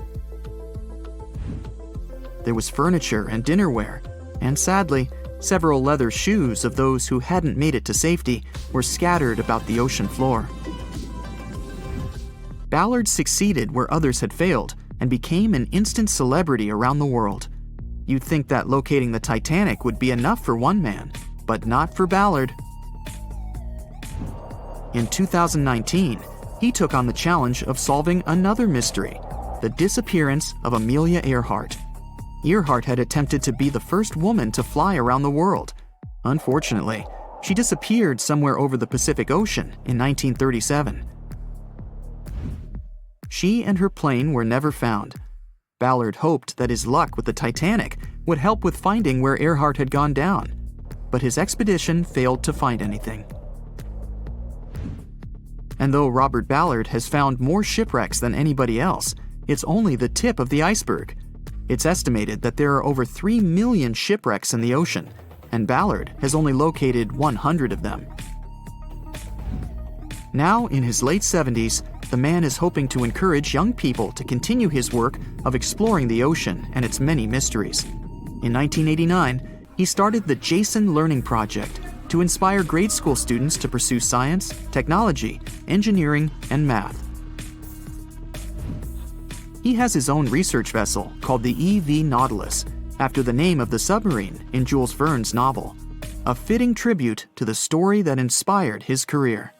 There was furniture and dinnerware, and sadly, several leather shoes of those who hadn't made it to safety were scattered about the ocean floor. Ballard succeeded where others had failed and became an instant celebrity around the world. You'd think that locating the Titanic would be enough for one man, but not for Ballard. In 2019, he took on the challenge of solving another mystery, the disappearance of Amelia Earhart. Earhart had attempted to be the first woman to fly around the world. Unfortunately, she disappeared somewhere over the Pacific Ocean in 1937. She and her plane were never found. Ballard hoped that his luck with the Titanic would help with finding where Earhart had gone down, but his expedition failed to find anything. And though Robert Ballard has found more shipwrecks than anybody else, it's only the tip of the iceberg. It's estimated that there are over 3 million shipwrecks in the ocean, and Ballard has only located 100 of them. Now, in his late 70s, the man is hoping to encourage young people to continue his work of exploring the ocean and its many mysteries. In 1989, he started the Jason Learning Project to inspire grade school students to pursue science, technology, engineering, and math. He has his own research vessel called the EV Nautilus, after the name of the submarine in Jules Verne's novel. a fitting tribute to the story that inspired his career.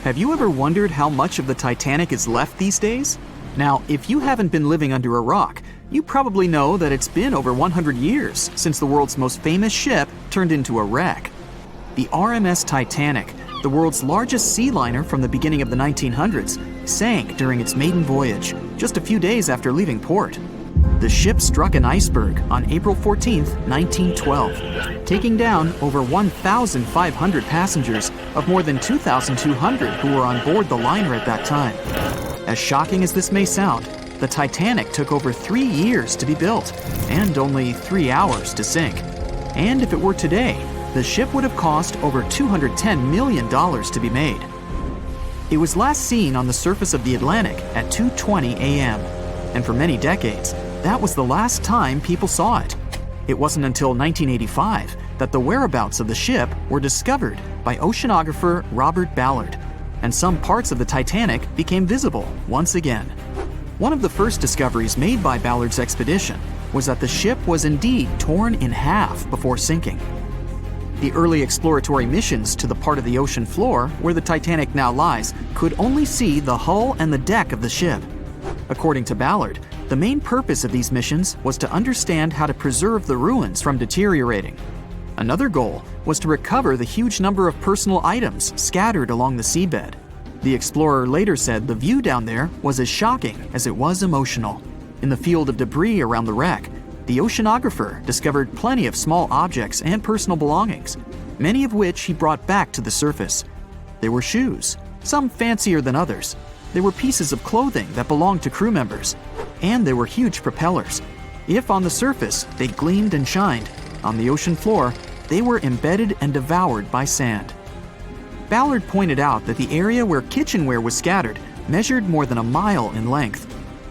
Have you ever wondered how much of the Titanic is left these days? Now, if you haven't been living under a rock, you probably know that it's been over 100 years since the world's most famous ship turned into a wreck. The RMS Titanic, the world's largest sea liner from the beginning of the 1900s, sank during its maiden voyage, just a few days after leaving port. The ship struck an iceberg on April 14, 1912, taking down over 1,500 passengers of more than 2,200 who were on board the liner at that time. As shocking as this may sound, the Titanic took over 3 years to be built and only 3 hours to sink. And if it were today, the ship would have cost over $210 million to be made. It was last seen on the surface of the Atlantic at 2:20 a.m., and for many decades, that was the last time people saw it. It wasn't until 1985 that the whereabouts of the ship were discovered by oceanographer Robert Ballard, and some parts of the Titanic became visible once again. One of the first discoveries made by Ballard's expedition was that the ship was indeed torn in half before sinking. The early exploratory missions to the part of the ocean floor where the Titanic now lies could only see the hull and the deck of the ship. According to Ballard, the main purpose of these missions was to understand how to preserve the ruins from deteriorating. Another goal was to recover the huge number of personal items scattered along the seabed. The explorer later said the view down there was as shocking as it was emotional. In the field of debris around the wreck, the oceanographer discovered plenty of small objects and personal belongings, many of which he brought back to the surface. There were shoes, some fancier than others. There were pieces of clothing that belonged to crew members, and there were huge propellers. If on the surface they gleamed and shined, on the ocean floor they were embedded and devoured by sand. Ballard pointed out that the area where kitchenware was scattered measured more than a mile in length.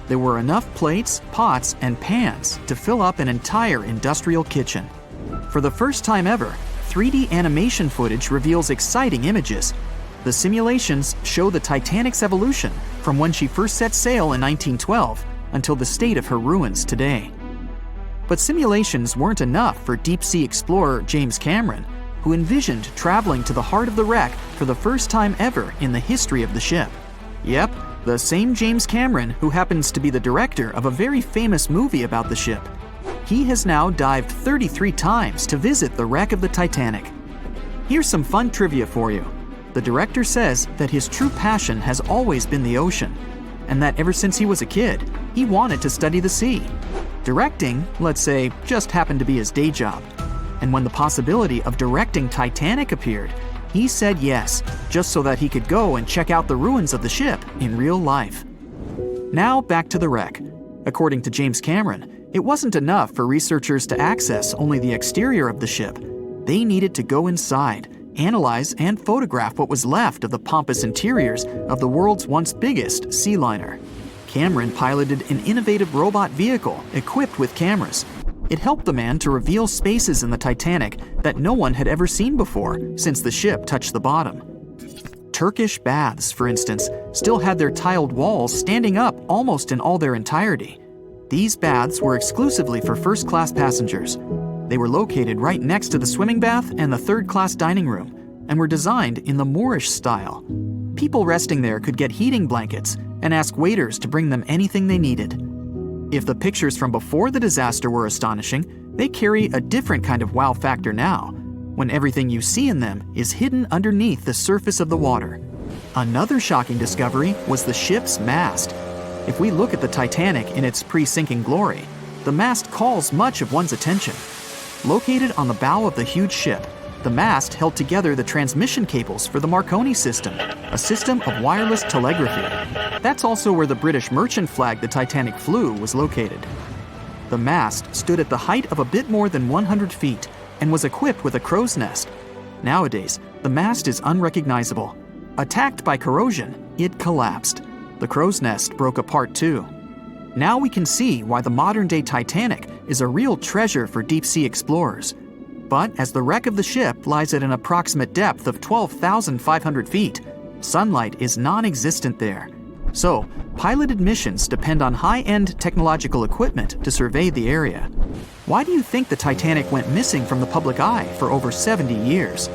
There were enough plates, pots, and pans to fill up an entire industrial kitchen. For the first time ever, 3D animation footage reveals exciting images. The simulations show the Titanic's evolution from when she first set sail in 1912 until the state of her ruins today. But simulations weren't enough for deep-sea explorer James Cameron, who envisioned traveling to the heart of the wreck for the first time ever in the history of the ship. Yep, the same James Cameron who happens to be the director of a very famous movie about the ship. He has now dived 33 times to visit the wreck of the Titanic. Here's some fun trivia for you. The director says that his true passion has always been the ocean, and that ever since he was a kid, he wanted to study the sea. Directing, let's say, just happened to be his day job. And when the possibility of directing Titanic appeared, he said yes, just so that he could go and check out the ruins of the ship in real life. Now back to the wreck. According to James Cameron, it wasn't enough for researchers to access only the exterior of the ship. They needed to go inside, analyze and photograph what was left of the pompous interiors of the world's once biggest sea liner. Cameron piloted an innovative robot vehicle equipped with cameras. It helped the man to reveal spaces in the Titanic that no one had ever seen before since the ship touched the bottom. Turkish baths, for instance, still had their tiled walls standing up almost in all their entirety. These baths were exclusively for first-class passengers. They were located right next to the swimming bath and the third-class dining room, and were designed in the Moorish style. People resting there could get heating blankets and ask waiters to bring them anything they needed. If the pictures from before the disaster were astonishing, they carry a different kind of wow factor now, when everything you see in them is hidden underneath the surface of the water. Another shocking discovery was the ship's mast. If we look at the Titanic in its pre-sinking glory, the mast calls much of one's attention. Located on the bow of the huge ship, the mast held together the transmission cables for the Marconi system, a system of wireless telegraphy. That's also where the British merchant flag the Titanic flew was located. The mast stood at the height of a bit more than 100 feet and was equipped with a crow's nest. Nowadays, the mast is unrecognizable. Attacked by corrosion, it collapsed. The crow's nest broke apart too. Now we can see why the modern-day Titanic is a real treasure for deep-sea explorers. But as the wreck of the ship lies at an approximate depth of 12,500 feet, sunlight is non-existent there. So, piloted missions depend on high-end technological equipment to survey the area. Why do you think the Titanic went missing from the public eye for over 70 years?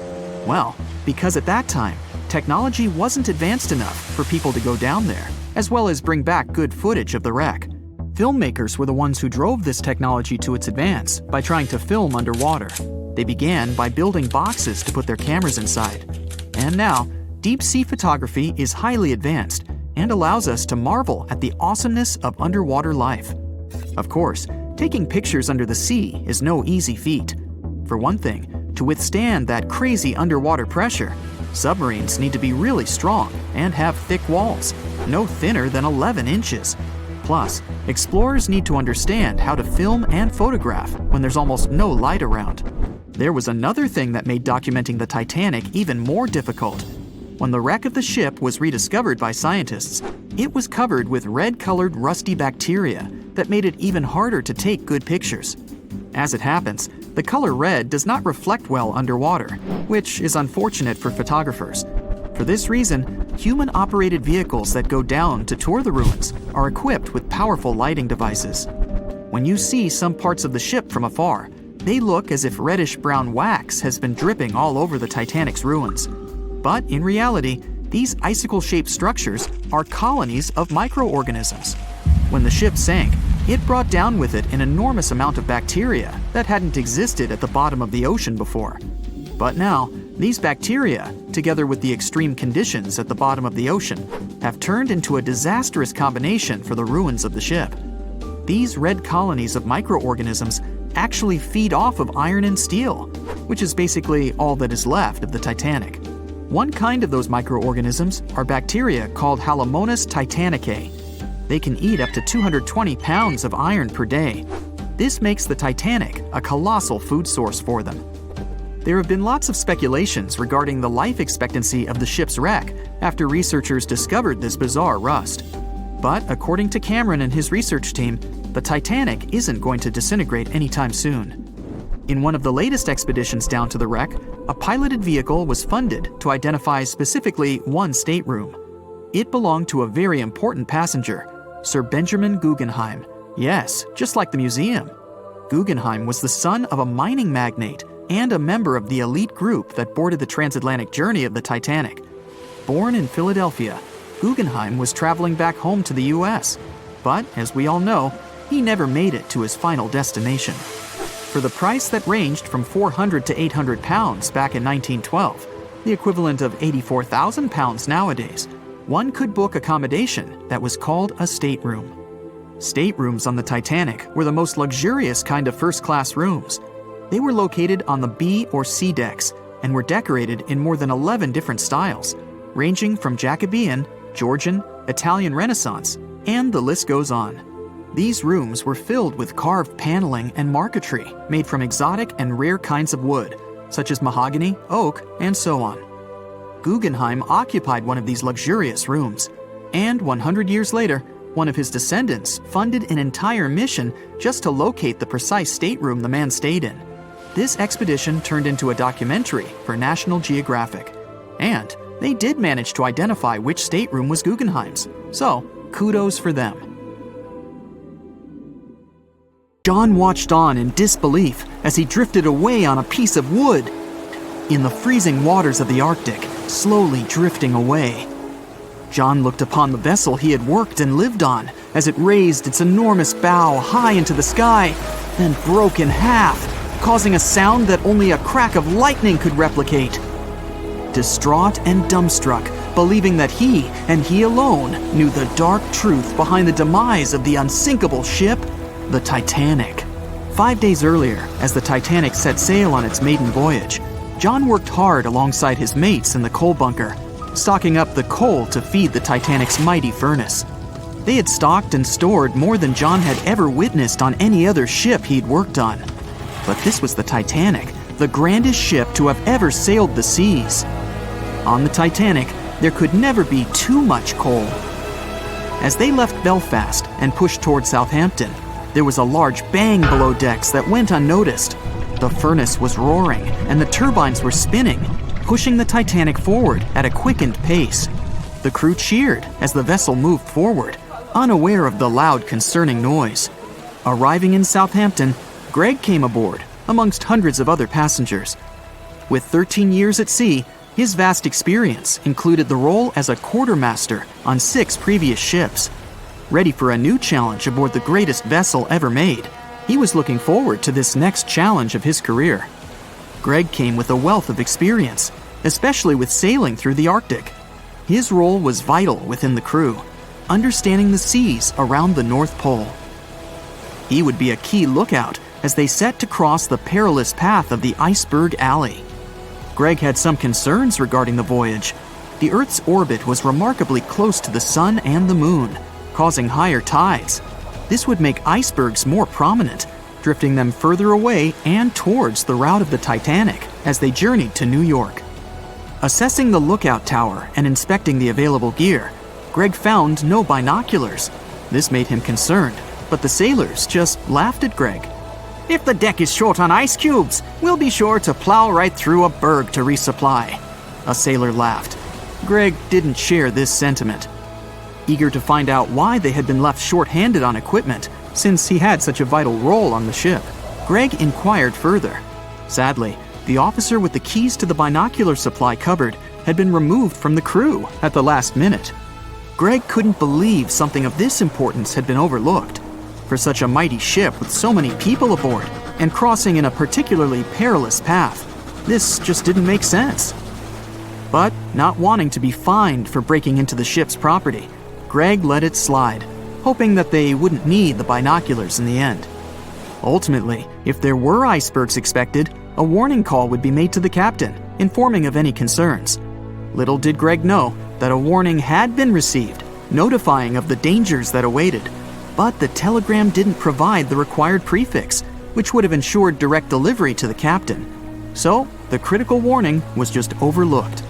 Well, because at that time, technology wasn't advanced enough for people to go down there, as well as bring back good footage of the wreck. Filmmakers were the ones who drove this technology to its advance by trying to film underwater. They began by building boxes to put their cameras inside. And now, deep-sea photography is highly advanced and allows us to marvel at the awesomeness of underwater life. Of course, taking pictures under the sea is no easy feat. For one thing, to withstand that crazy underwater pressure, submarines need to be really strong and have thick walls, no thinner than 11 inches. Plus, explorers need to understand how to film and photograph when there's almost no light around. There was another thing that made documenting the Titanic even more difficult. When the wreck of the ship was rediscovered by scientists, it was covered with red-colored rusty bacteria that made it even harder to take good pictures. As it happens, the color red does not reflect well underwater, which is unfortunate for photographers. For this reason, human-operated vehicles that go down to tour the ruins are equipped with powerful lighting devices. When you see some parts of the ship from afar, they look as if reddish-brown wax has been dripping all over the Titanic's ruins. But in reality, these icicle-shaped structures are colonies of microorganisms. When the ship sank, it brought down with it an enormous amount of bacteria that hadn't existed at the bottom of the ocean before. But now, these bacteria, together with the extreme conditions at the bottom of the ocean, have turned into a disastrous combination for the ruins of the ship. These red colonies of microorganisms actually feed off of iron and steel, which is basically all that is left of the Titanic. One kind of those microorganisms are bacteria called Halomonas titanicae. They can eat up to 220 pounds of iron per day. This makes the Titanic a colossal food source for them. There have been lots of speculations regarding the life expectancy of the ship's wreck after researchers discovered this bizarre rust. But according to Cameron and his research team, the Titanic isn't going to disintegrate anytime soon. In one of the latest expeditions down to the wreck, a piloted vehicle was funded to identify specifically one stateroom. It belonged to a very important passenger, Sir Benjamin Guggenheim. Yes, just like the museum. Guggenheim was the son of a mining magnate and a member of the elite group that boarded the transatlantic journey of the Titanic. Born in Philadelphia, Guggenheim was traveling back home to the US. But, as we all know, he never made it to his final destination. For the price that ranged from 400 to 800 pounds back in 1912, the equivalent of 84,000 pounds nowadays, one could book accommodation that was called a stateroom. Staterooms on the Titanic were the most luxurious kind of first-class rooms. They were located on the B or C decks and were decorated in more than 11 different styles, ranging from Jacobean, Georgian, Italian Renaissance, and the list goes on. These rooms were filled with carved paneling and marquetry made from exotic and rare kinds of wood, such as mahogany, oak, and so on. Guggenheim occupied one of these luxurious rooms, and 100 years later, one of his descendants funded an entire mission just to locate the precise stateroom the man stayed in. This expedition turned into a documentary for National Geographic, and they did manage to identify which stateroom was Guggenheim's, so kudos for them. John watched on in disbelief as he drifted away on a piece of wood. In the freezing waters of the Arctic, slowly drifting away. John looked upon the vessel he had worked and lived on as it raised its enormous bow high into the sky, then broke in half, causing a sound that only a crack of lightning could replicate. Distraught and dumbstruck, believing that he, and he alone, knew the dark truth behind the demise of the unsinkable ship, the Titanic. 5 days earlier, as the Titanic set sail on its maiden voyage, John worked hard alongside his mates in the coal bunker, stocking up the coal to feed the Titanic's mighty furnace. They had stocked and stored more than John had ever witnessed on any other ship he'd worked on. But this was the Titanic, the grandest ship to have ever sailed the seas. On the Titanic, there could never be too much coal. As they left Belfast and pushed toward Southampton, there was a large bang below decks that went unnoticed. The furnace was roaring and the turbines were spinning, pushing the Titanic forward at a quickened pace. The crew cheered as the vessel moved forward, unaware of the loud, concerning noise. Arriving in Southampton, Greg came aboard, amongst hundreds of other passengers. With 13 years at sea, his vast experience included the role as a quartermaster on 6 previous ships. Ready for a new challenge aboard the greatest vessel ever made, he was looking forward to this next challenge of his career. Greg came with a wealth of experience, especially with sailing through the Arctic. His role was vital within the crew, understanding the seas around the North Pole. He would be a key lookout as they set to cross the perilous path of the Iceberg Alley. Greg had some concerns regarding the voyage. The Earth's orbit was remarkably close to the Sun and the Moon, causing higher tides. This would make icebergs more prominent, drifting them further away and towards the route of the Titanic as they journeyed to New York. Assessing the lookout tower and inspecting the available gear, Greg found no binoculars. This made him concerned, but the sailors just laughed at Greg. "If the deck is short on ice cubes, we'll be sure to plow right through a berg to resupply." A sailor laughed. Greg didn't share this sentiment. Eager to find out why they had been left short-handed on equipment, since he had such a vital role on the ship, Greg inquired further. Sadly, the officer with the keys to the binocular supply cupboard had been removed from the crew at the last minute. Greg couldn't believe something of this importance had been overlooked. For such a mighty ship with so many people aboard and crossing in a particularly perilous path, this just didn't make sense. But not wanting to be fined for breaking into the ship's property, Greg let it slide, hoping that they wouldn't need the binoculars in the end. Ultimately, if there were icebergs expected, a warning call would be made to the captain, informing of any concerns. Little did Greg know that a warning had been received, notifying of the dangers that awaited. But the telegram didn't provide the required prefix, which would have ensured direct delivery to the captain. So, the critical warning was just overlooked.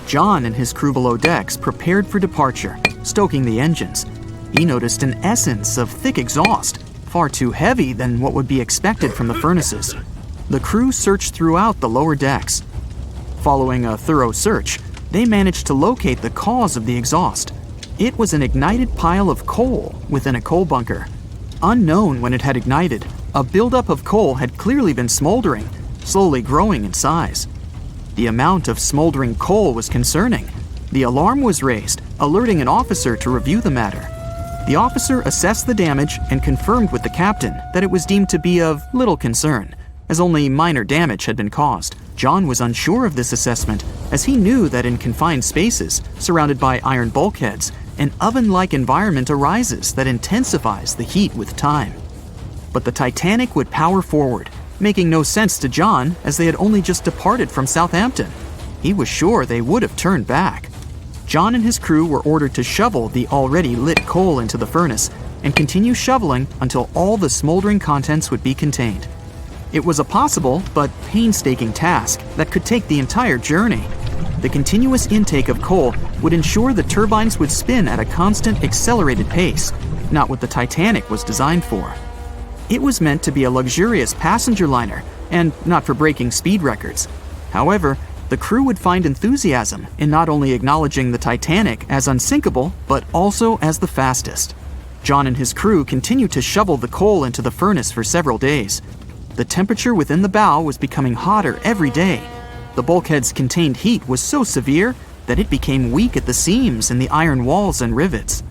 John and his crew below decks prepared for departure, stoking the engines. He noticed an essence of thick exhaust, far too heavy than what would be expected from the furnaces. The crew searched throughout the lower decks. Following a thorough search, they managed to locate the cause of the exhaust. It was an ignited pile of coal within a coal bunker. Unknown when it had ignited, a buildup of coal had clearly been smoldering, slowly growing in size. The amount of smoldering coal was concerning. The alarm was raised, alerting an officer to review the matter. The officer assessed the damage and confirmed with the captain that it was deemed to be of little concern, as only minor damage had been caused. John was unsure of this assessment, as he knew that in confined spaces, surrounded by iron bulkheads, an oven-like environment arises that intensifies the heat with time. But the Titanic would power forward, making no sense to John as they had only just departed from Southampton. He was sure they would have turned back. John and his crew were ordered to shovel the already lit coal into the furnace and continue shoveling until all the smoldering contents would be contained. It was a possible but painstaking task that could take the entire journey. The continuous intake of coal would ensure the turbines would spin at a constant accelerated pace, not what the Titanic was designed for. It was meant to be a luxurious passenger liner and not for breaking speed records. However, the crew would find enthusiasm in not only acknowledging the Titanic as unsinkable, but also as the fastest. John and his crew continued to shovel the coal into the furnace for several days. The temperature within the bow was becoming hotter every day. The bulkhead's contained heat was so severe that it became weak at the seams in the iron walls and rivets.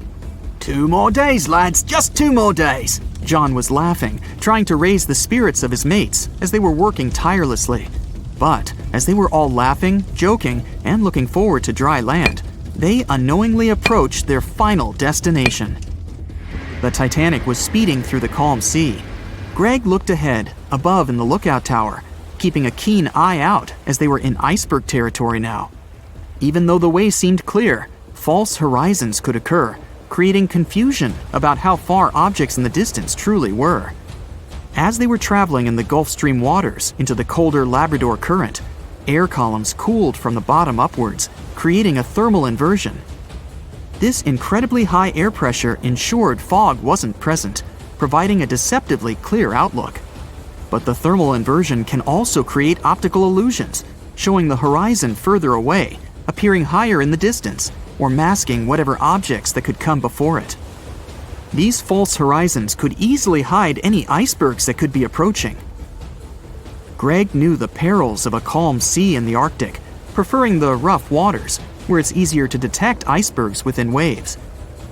2 more days, lads, just 2 more days. John was laughing, trying to raise the spirits of his mates as they were working tirelessly. But as they were all laughing, joking, and looking forward to dry land, they unknowingly approached their final destination. The Titanic was speeding through the calm sea. Greg looked ahead, above in the lookout tower, keeping a keen eye out as they were in iceberg territory now. Even though the way seemed clear, false horizons could occur, creating confusion about how far objects in the distance truly were. As they were traveling in the Gulf Stream waters into the colder Labrador Current, air columns cooled from the bottom upwards, creating a thermal inversion. This incredibly high air pressure ensured fog wasn't present, providing a deceptively clear outlook. But the thermal inversion can also create optical illusions, showing the horizon further away, appearing higher in the distance, or masking whatever objects that could come before it. These false horizons could easily hide any icebergs that could be approaching. Greg knew the perils of a calm sea in the Arctic, preferring the rough waters, where it's easier to detect icebergs within waves.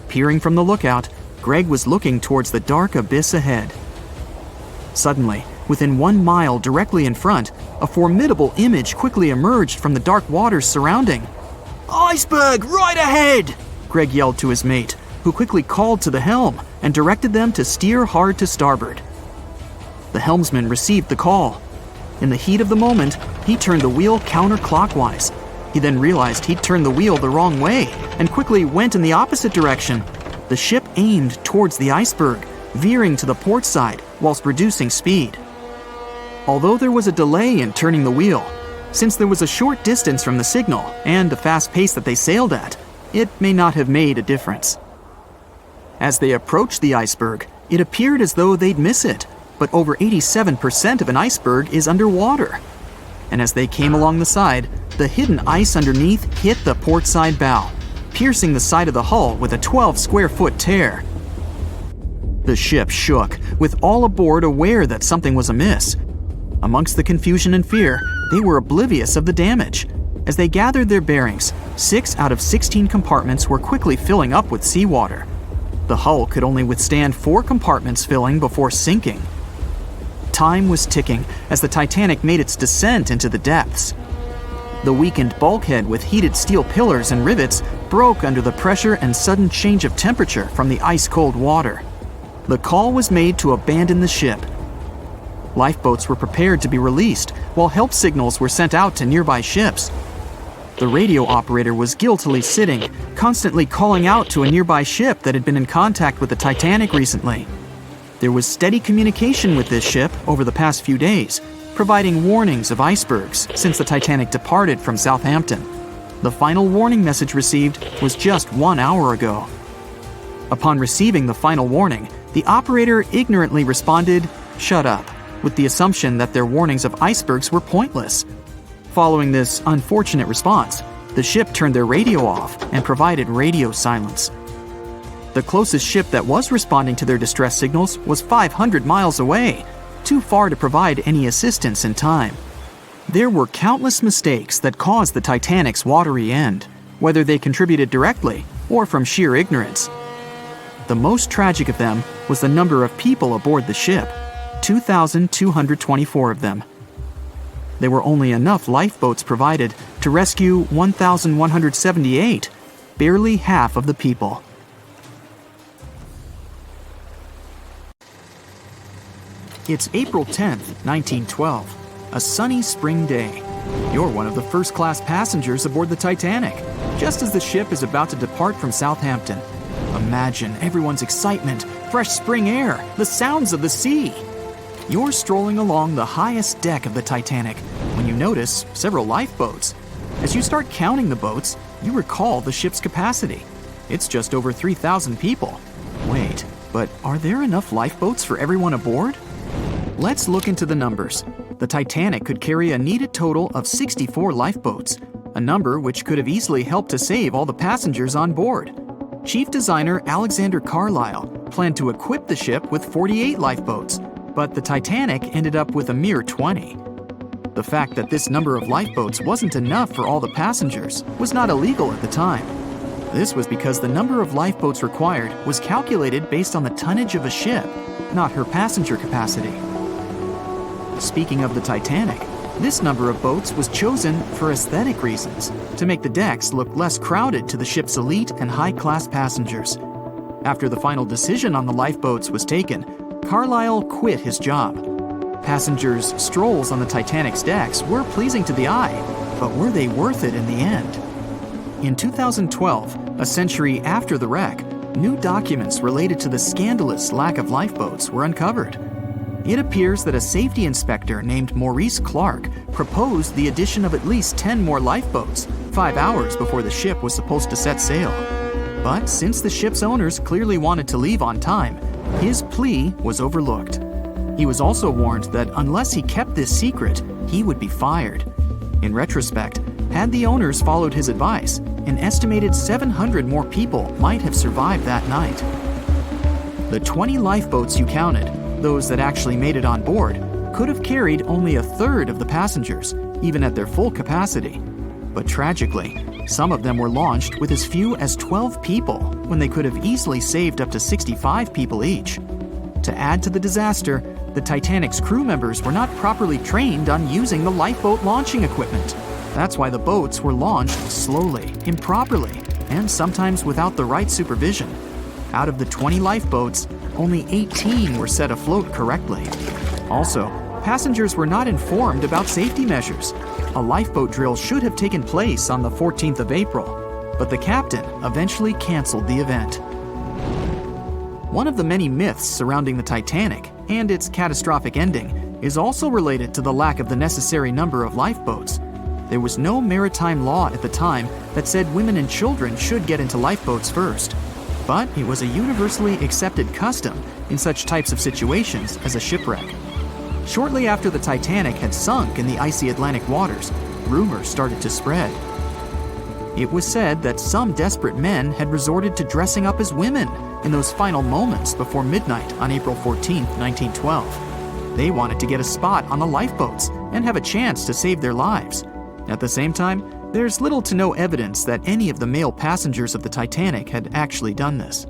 Peering from the lookout, Greg was looking towards the dark abyss ahead. Suddenly, within 1 mile directly in front, a formidable image quickly emerged from the dark waters surrounding. "Iceberg right ahead!" Greg yelled to his mate, who quickly called to the helm and directed them to steer hard to starboard. The helmsman received the call. In the heat of the moment, he turned the wheel counterclockwise. He then realized he'd turned the wheel the wrong way and quickly went in the opposite direction. The ship aimed towards the iceberg, veering to the port side whilst reducing speed. Although there was a delay in turning the wheel, since there was a short distance from the signal and the fast pace that they sailed at, it may not have made a difference. As they approached the iceberg, it appeared as though they'd miss it, but over 87% of an iceberg is underwater. And as they came along the side, the hidden ice underneath hit the port side bow, piercing the side of the hull with a 12-square-foot tear. The ship shook, with all aboard aware that something was amiss. Amongst the confusion and fear, they were oblivious of the damage. As they gathered their bearings, 6 out of 16 compartments were quickly filling up with seawater. The hull could only withstand 4 compartments filling before sinking. Time was ticking as the Titanic made its descent into the depths. The weakened bulkhead with heated steel pillars and rivets broke under the pressure and sudden change of temperature from the ice-cold water. The call was made to abandon the ship. Lifeboats were prepared to be released, while help signals were sent out to nearby ships. The radio operator was guiltily sitting, constantly calling out to a nearby ship that had been in contact with the Titanic recently. There was steady communication with this ship over the past few days, providing warnings of icebergs since the Titanic departed from Southampton. The final warning message received was just 1 hour ago. Upon receiving the final warning, the operator ignorantly responded, "Shut up," with the assumption that their warnings of icebergs were pointless. Following this unfortunate response, the ship turned their radio off and provided radio silence. The closest ship that was responding to their distress signals was 500 miles away, too far to provide any assistance in time. There were countless mistakes that caused the Titanic's watery end, whether they contributed directly or from sheer ignorance. The most tragic of them was the number of people aboard the ship, 2,224 of them. There were only enough lifeboats provided to rescue 1,178, barely half of the people. It's April 10th, 1912, a sunny spring day. You're one of the first-class passengers aboard the Titanic, just as the ship is about to depart from Southampton. Imagine everyone's excitement, fresh spring air, the sounds of the sea. You're strolling along the highest deck of the Titanic when you notice several lifeboats. As you start counting the boats, you recall the ship's capacity. It's just over 3,000 people. Wait, but are there enough lifeboats for everyone aboard? Let's look into the numbers. The Titanic could carry a needed total of 64 lifeboats, a number which could have easily helped to save all the passengers on board. Chief designer Alexander Carlisle planned to equip the ship with 48 lifeboats, but the Titanic ended up with a mere 20. The fact that this number of lifeboats wasn't enough for all the passengers was not illegal at the time. This was because the number of lifeboats required was calculated based on the tonnage of a ship, not her passenger capacity. Speaking of the Titanic, this number of boats was chosen for aesthetic reasons, to make the decks look less crowded to the ship's elite and high-class passengers. After the final decision on the lifeboats was taken, Carlisle quit his job. Passengers' strolls on the Titanic's decks were pleasing to the eye, but were they worth it in the end? In 2012, a century after the wreck, new documents related to the scandalous lack of lifeboats were uncovered. It appears that a safety inspector named Maurice Clark proposed the addition of at least 10 more lifeboats, 5 hours before the ship was supposed to set sail. But since the ship's owners clearly wanted to leave on time, his plea was overlooked. He was also warned that unless he kept this secret, he would be fired. In retrospect, had the owners followed his advice, an estimated 700 more people might have survived that night. The 20 lifeboats you counted, those that actually made it on board, could have carried only a third of the passengers, even at their full capacity. But tragically, some of them were launched with as few as 12 people when they could have easily saved up to 65 people each. To add to the disaster, the Titanic's crew members were not properly trained on using the lifeboat launching equipment. That's why the boats were launched slowly, improperly, and sometimes without the right supervision. Out of the 20 lifeboats, only 18 were set afloat correctly. Also, passengers were not informed about safety measures. A lifeboat drill should have taken place on the 14th of April, but the captain eventually canceled the event. One of the many myths surrounding the Titanic and its catastrophic ending is also related to the lack of the necessary number of lifeboats. There was no maritime law at the time that said women and children should get into lifeboats first, but it was a universally accepted custom in such types of situations as a shipwreck. Shortly after the Titanic had sunk in the icy Atlantic waters, rumors started to spread. It was said that some desperate men had resorted to dressing up as women in those final moments before midnight on April 14, 1912. They wanted to get a spot on the lifeboats and have a chance to save their lives. At the same time, there's little to no evidence that any of the male passengers of the Titanic had actually done this.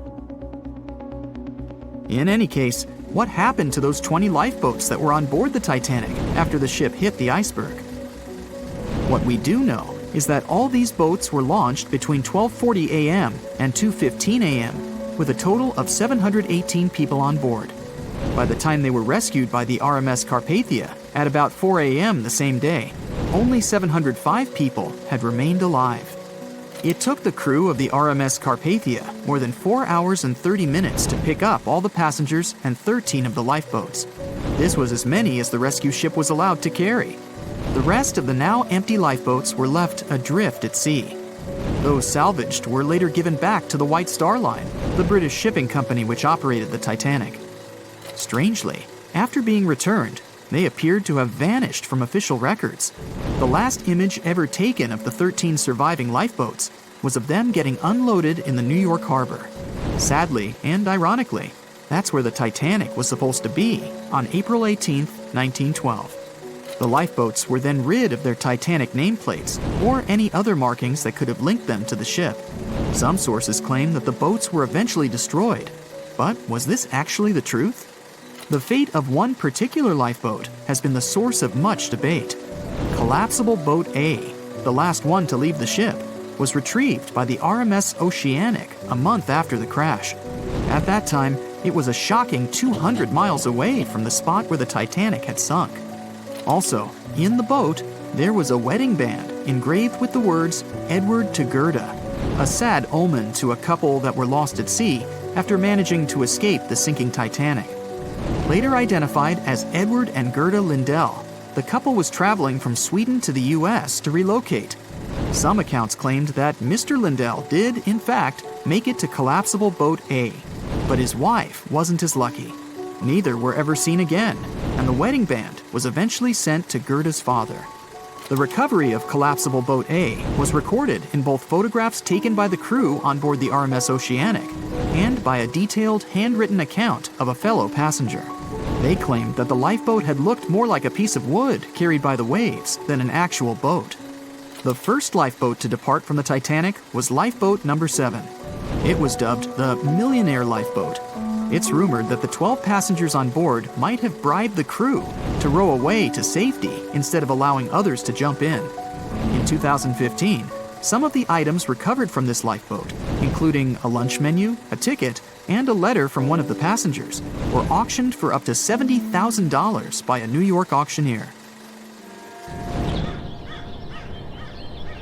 In any case, what happened to those 20 lifeboats that were on board the Titanic after the ship hit the iceberg? What we do know is that all these boats were launched between 12:40 a.m. and 2:15 a.m. with a total of 718 people on board. By the time they were rescued by the RMS Carpathia at about 4 a.m. the same day, only 705 people had remained alive. It took the crew of the RMS Carpathia more than 4 hours and 30 minutes to pick up all the passengers and 13 of the lifeboats. This was as many as the rescue ship was allowed to carry. The rest of the now empty lifeboats were left adrift at sea. Those salvaged were later given back to the White Star Line, the British shipping company which operated the Titanic. Strangely, after being returned, they appeared to have vanished from official records. The last image ever taken of the 13 surviving lifeboats was of them getting unloaded in the New York harbor. Sadly and ironically, that's where the Titanic was supposed to be on April 18, 1912. The lifeboats were then rid of their Titanic nameplates or any other markings that could have linked them to the ship. Some sources claim that the boats were eventually destroyed. But was this actually the truth? The fate of one particular lifeboat has been the source of much debate. Collapsible Boat A, the last one to leave the ship, was retrieved by the RMS Oceanic a month after the crash. At that time, it was a shocking 200 miles away from the spot where the Titanic had sunk. Also, in the boat, there was a wedding band engraved with the words "Edward to Gerda," a sad omen to a couple that were lost at sea after managing to escape the sinking Titanic. Later identified as Edward and Gerda Lindell, the couple was traveling from Sweden to the U.S. to relocate. Some accounts claimed that Mr. Lindell did, in fact, make it to Collapsible Boat A, but his wife wasn't as lucky. Neither were ever seen again, and the wedding band was eventually sent to Gerda's father. The recovery of Collapsible Boat A was recorded in both photographs taken by the crew on board the RMS Oceanic and by a detailed handwritten account of a fellow passenger. They claimed that the lifeboat had looked more like a piece of wood carried by the waves than an actual boat. The first lifeboat to depart from the Titanic was Lifeboat number 7. It was dubbed the Millionaire Lifeboat. It's rumored that the 12 passengers on board might have bribed the crew to row away to safety instead of allowing others to jump in. In 2015, some of the items recovered from this lifeboat, including a lunch menu, a ticket, and a letter from one of the passengers, were auctioned for up to $70,000 by a New York auctioneer.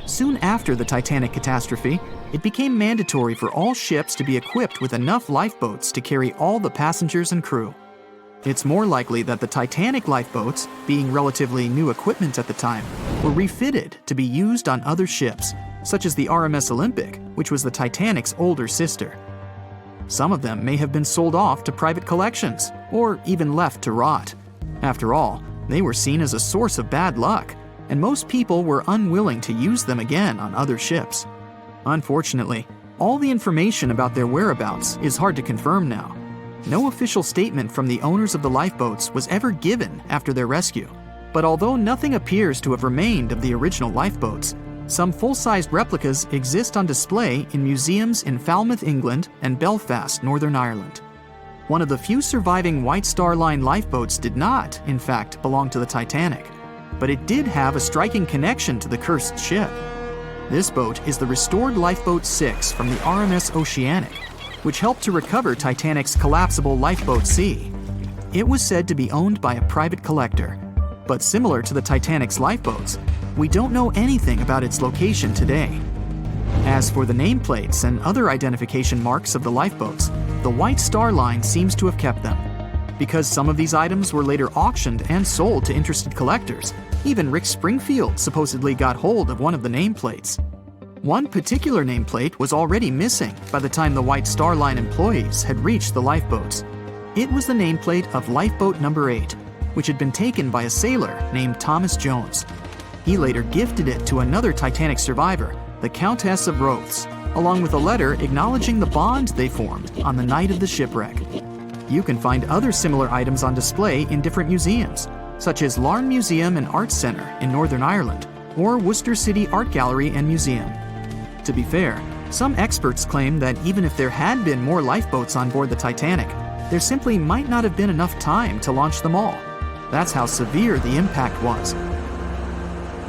Soon after the Titanic catastrophe, it became mandatory for all ships to be equipped with enough lifeboats to carry all the passengers and crew. It's more likely that the Titanic lifeboats, being relatively new equipment at the time, were refitted to be used on other ships, such as the RMS Olympic, which was the Titanic's older sister. Some of them may have been sold off to private collections, or even left to rot. After all, they were seen as a source of bad luck, and most people were unwilling to use them again on other ships. Unfortunately, all the information about their whereabouts is hard to confirm now. No official statement from the owners of the lifeboats was ever given after their rescue. But although nothing appears to have remained of the original lifeboats, some full-sized replicas exist on display in museums in Falmouth, England, and Belfast, Northern Ireland. One of the few surviving White Star Line lifeboats did not, in fact, belong to the Titanic, but it did have a striking connection to the cursed ship. This boat is the restored Lifeboat 6 from the RMS Oceanic, which helped to recover Titanic's collapsible Lifeboat C. It was said to be owned by a private collector, but similar to the Titanic's lifeboats, we don't know anything about its location today. As for the nameplates and other identification marks of the lifeboats, the White Star Line seems to have kept them. Because some of these items were later auctioned and sold to interested collectors, even Rick Springfield supposedly got hold of one of the nameplates. One particular nameplate was already missing by the time the White Star Line employees had reached the lifeboats. It was the nameplate of Lifeboat Number 8, which had been taken by a sailor named Thomas Jones. He later gifted it to another Titanic survivor, the Countess of Rothes, along with a letter acknowledging the bond they formed on the night of the shipwreck. You can find other similar items on display in different museums, such as Larne Museum and Arts Centre in Northern Ireland, or Worcester City Art Gallery and Museum. To be fair, some experts claim that even if there had been more lifeboats on board the Titanic, there simply might not have been enough time to launch them all. That's how severe the impact was.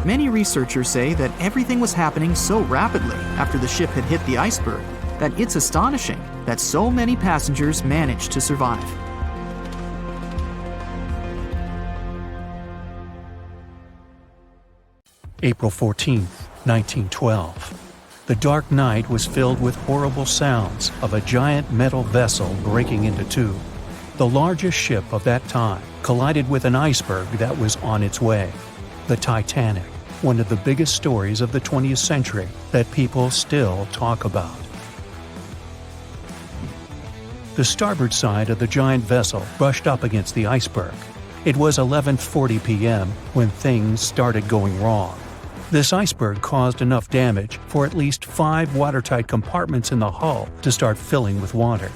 Many researchers say that everything was happening so rapidly after the ship had hit the iceberg that it's astonishing that so many passengers managed to survive. April 14th, 1912. The dark night was filled with horrible sounds of a giant metal vessel breaking into two. The largest ship of that time collided with an iceberg that was on its way. The Titanic, one of the biggest stories of the 20th century that people still talk about. The starboard side of the giant vessel brushed up against the iceberg. It was 11:40 p.m. when things started going wrong. This iceberg caused enough damage for at least 5 watertight compartments in the hull to start filling with water.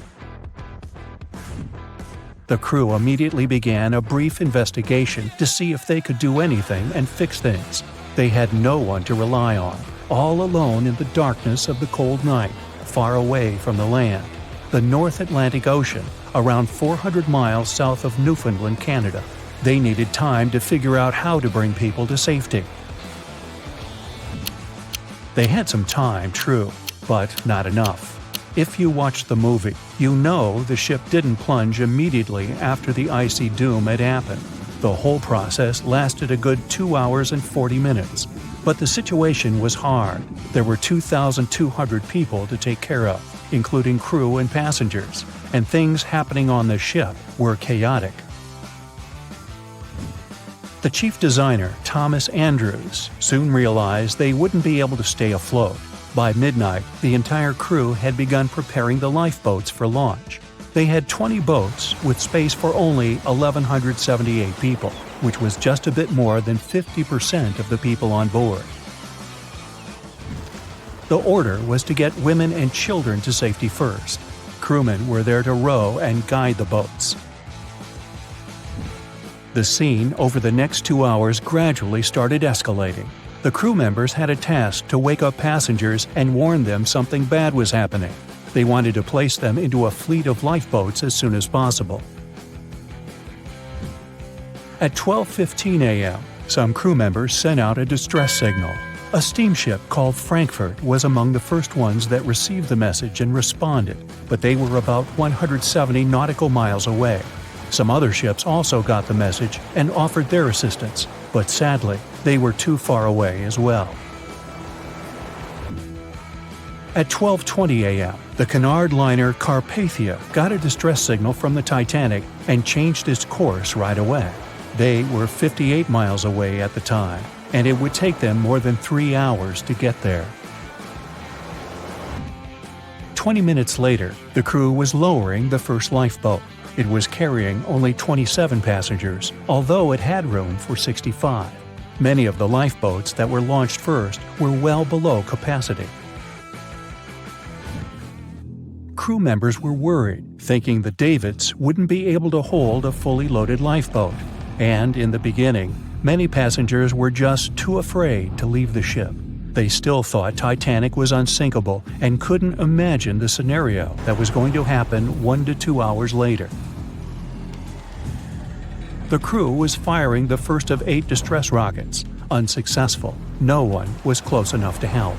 The crew immediately began a brief investigation to see if they could do anything and fix things. They had no one to rely on, all alone in the darkness of the cold night, far away from the land. The North Atlantic Ocean, around 400 miles south of Newfoundland, Canada. They needed time to figure out how to bring people to safety. They had some time, true, but not enough. If you watched the movie, you know the ship didn't plunge immediately after the icy doom had happened. The whole process lasted a good 2 hours and 40 minutes. But the situation was hard. There were 2,200 people to take care of, including crew and passengers, and things happening on the ship were chaotic. The chief designer, Thomas Andrews, soon realized they wouldn't be able to stay afloat. By midnight, the entire crew had begun preparing the lifeboats for launch. They had 20 boats with space for only 1,178 people, which was just a bit more than 50% of the people on board. The order was to get women and children to safety first. Crewmen were there to row and guide the boats. The scene over the next 2 hours gradually started escalating. The crew members had a task to wake up passengers and warn them something bad was happening. They wanted to place them into a fleet of lifeboats as soon as possible. At 12:15 a.m., some crew members sent out a distress signal. A steamship called Frankfurt was among the first ones that received the message and responded, but they were about 170 nautical miles away. Some other ships also got the message and offered their assistance, but sadly, they were too far away as well. At 12:20 a.m., the Cunard liner Carpathia got a distress signal from the Titanic and changed its course right away. They were 58 miles away at the time, and it would take them more than 3 hours to get there. 20 minutes later, the crew was lowering the first lifeboat. It was carrying only 27 passengers, although it had room for 65. Many of the lifeboats that were launched first were well below capacity. crew members were worried, thinking the davits wouldn't be able to hold a fully loaded lifeboat. And in the beginning, many passengers were just too afraid to leave the ship. They still thought Titanic was unsinkable and couldn't imagine the scenario that was going to happen 1 to 2 hours later. The crew was firing the first of 8 distress rockets. Unsuccessful. No one was close enough to help.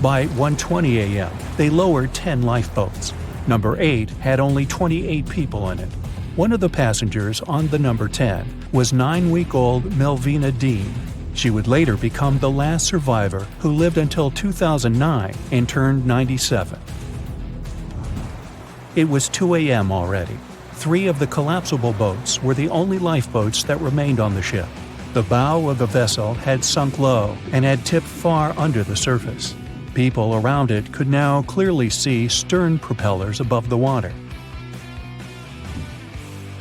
By 1:20 a.m., they lowered 10 lifeboats. Number 8 had only 28 people in it. One of the passengers on the number 10 was 9-week-old Melvina Dean. She would later become the last survivor who lived until 2009 and turned 97. It was 2 a.m. already. 3 of the collapsible boats were the only lifeboats that remained on the ship. The bow of the vessel had sunk low and had tipped far under the surface. People around it could now clearly see stern propellers above the water.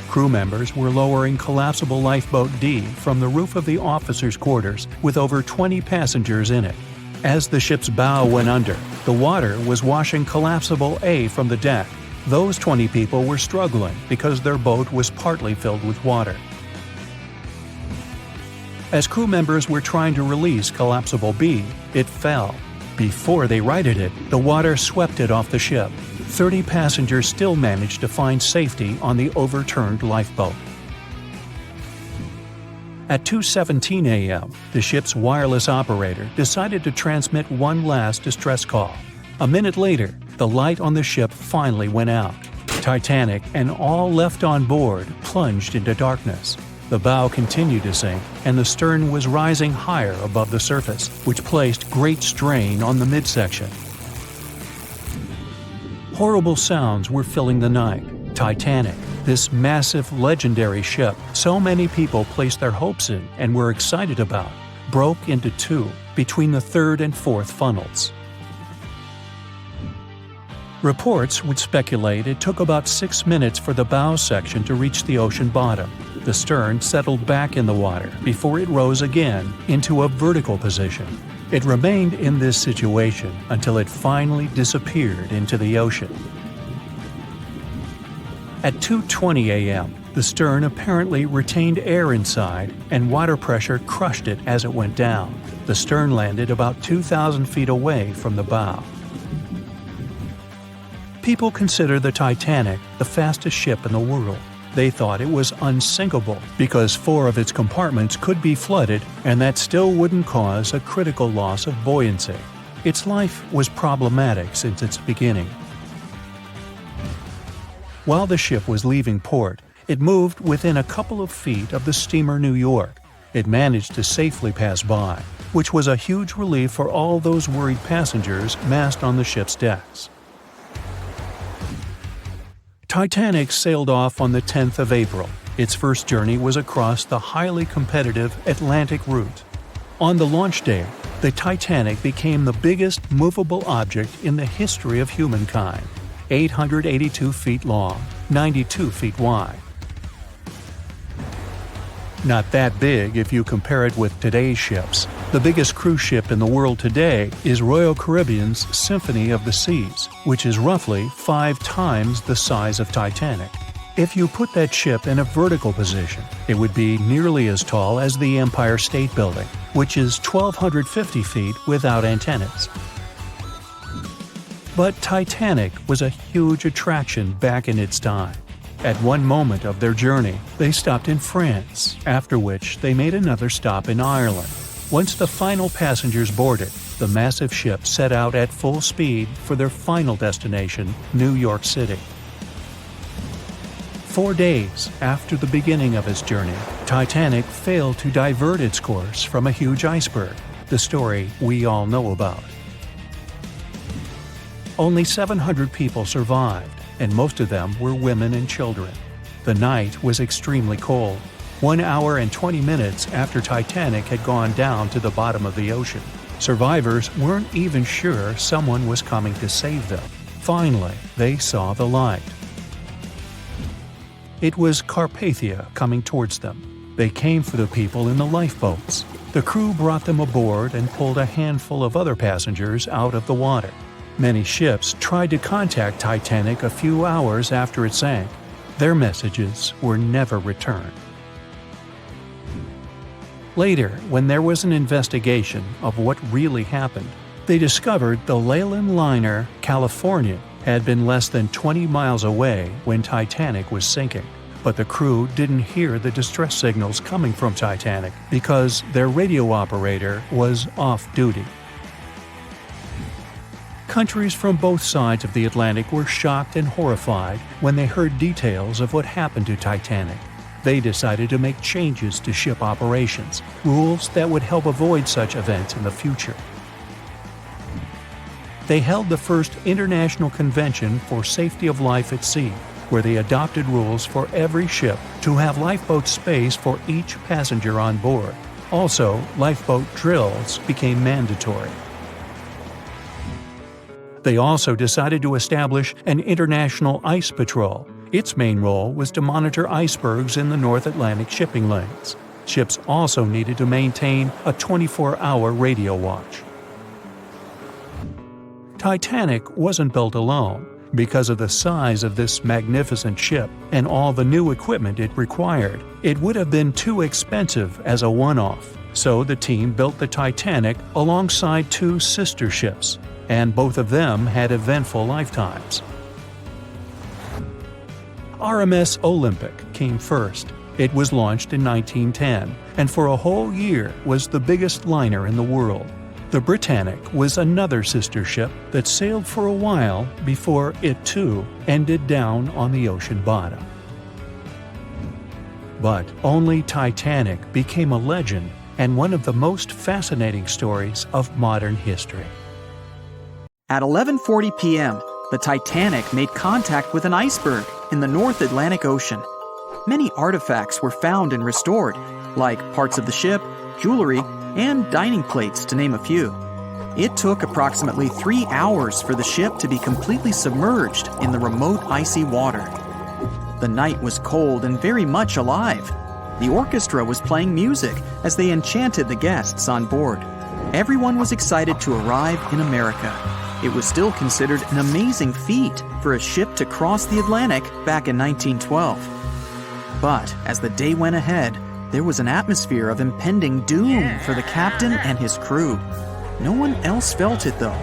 Crew members were lowering collapsible Lifeboat D from the roof of the officers' quarters with over 20 passengers in it. As the ship's bow went under, the water was washing collapsible A from the deck. Those 20 people were struggling because their boat was partly filled with water. As crew members were trying to release collapsible B, it fell. Before they righted it, the water swept it off the ship. 30 passengers still managed to find safety on the overturned lifeboat. At 2:17 a.m., the ship's wireless operator decided to transmit one last distress call. A minute later, the light on the ship finally went out. Titanic and all left on board plunged into darkness. The bow continued to sink, and the stern was rising higher above the surface, which placed great strain on the midsection. Horrible sounds were filling the night. Titanic, this massive, legendary ship so many people placed their hopes in and were excited about, broke into 2 between the 3rd and 4th funnels. Reports would speculate it took about 6 minutes for the bow section to reach the ocean bottom. The stern settled back in the water before it rose again into a vertical position. It remained in this situation until it finally disappeared into the ocean. At 2:20 a.m., the stern apparently retained air inside, and water pressure crushed it as it went down. The stern landed about 2,000 feet away from the bow. People consider the Titanic the fastest ship in the world. They thought it was unsinkable because 4 of its compartments could be flooded, and that still wouldn't cause a critical loss of buoyancy. Its life was problematic since its beginning. While the ship was leaving port, it moved within a couple of feet of the steamer New York. It managed to safely pass by, which was a huge relief for all those worried passengers massed on the ship's decks. Titanic sailed off on the 10th of April. Its first journey was across the highly competitive Atlantic route. On the launch day, the Titanic became the biggest movable object in the history of humankind, 882 feet long, 92 feet wide. Not that big if you compare it with today's ships. The biggest cruise ship in the world today is Royal Caribbean's Symphony of the Seas, which is roughly 5 times the size of Titanic. If you put that ship in a vertical position, it would be nearly as tall as the Empire State Building, which is 1,250 feet without antennas. But Titanic was a huge attraction back in its time. At one moment of their journey, they stopped in France, after which they made another stop in Ireland. Once the final passengers boarded, the massive ship set out at full speed for their final destination, New York City. 4 days after the beginning of its journey, Titanic failed to divert its course from a huge iceberg, the story we all know about. Only 700 people survived, and most of them were women and children. The night was extremely cold, 1 hour and 20 minutes after Titanic had gone down to the bottom of the ocean. Survivors weren't even sure someone was coming to save them. Finally, they saw the light. It was Carpathia coming towards them. They came for the people in the lifeboats. The crew brought them aboard and pulled a handful of other passengers out of the water. Many ships tried to contact Titanic a few hours after it sank. Their messages were never returned. Later, when there was an investigation of what really happened, they discovered the Leyland liner California had been less than 20 miles away when Titanic was sinking. But the crew didn't hear the distress signals coming from Titanic because their radio operator was off duty. Countries from both sides of the Atlantic were shocked and horrified when they heard details of what happened to Titanic. They decided to make changes to ship operations, rules that would help avoid such events in the future. They held the first International Convention for Safety of Life at Sea, where they adopted rules for every ship to have lifeboat space for each passenger on board. Also, lifeboat drills became mandatory. They also decided to establish an international ice patrol. Its main role was to monitor icebergs in the North Atlantic shipping lanes. Ships also needed to maintain a 24-hour radio watch. Titanic wasn't built alone. Because of the size of this magnificent ship and all the new equipment it required, it would have been too expensive as a one-off. So the team built the Titanic alongside two sister ships, and both of them had eventful lifetimes. RMS Olympic came first. It was launched in 1910, and for a whole year was the biggest liner in the world. The Britannic was another sister ship that sailed for a while before it too ended down on the ocean bottom. But only Titanic became a legend and one of the most fascinating stories of modern history. At 11:40 p.m., the Titanic made contact with an iceberg in the North Atlantic Ocean. Many artifacts were found and restored, like parts of the ship, jewelry, and dining plates, to name a few. It took approximately 3 hours for the ship to be completely submerged in the remote icy water. The night was cold and very much alive. The orchestra was playing music as they enchanted the guests on board. Everyone was excited to arrive in America. It was still considered an amazing feat for a ship to cross the Atlantic back in 1912. But as the day went ahead, there was an atmosphere of impending doom for the captain and his crew. No one else felt it though.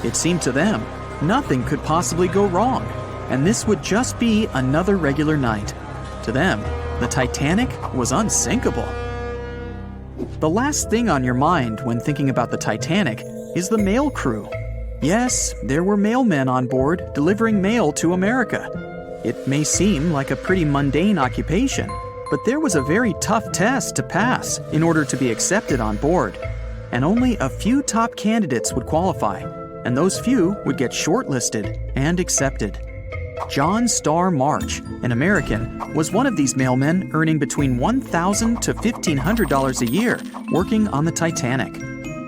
It seemed to them nothing could possibly go wrong, and this would just be another regular night. To them, the Titanic was unsinkable. The last thing on your mind when thinking about the Titanic is the mail crew. Yes, there were mailmen on board delivering mail to America. It may seem like a pretty mundane occupation, but there was a very tough test to pass in order to be accepted on board. And only a few top candidates would qualify, and those few would get shortlisted and accepted. John Starr March, an American, was one of these mailmen earning between $1,000 to $1,500 a year working on the Titanic.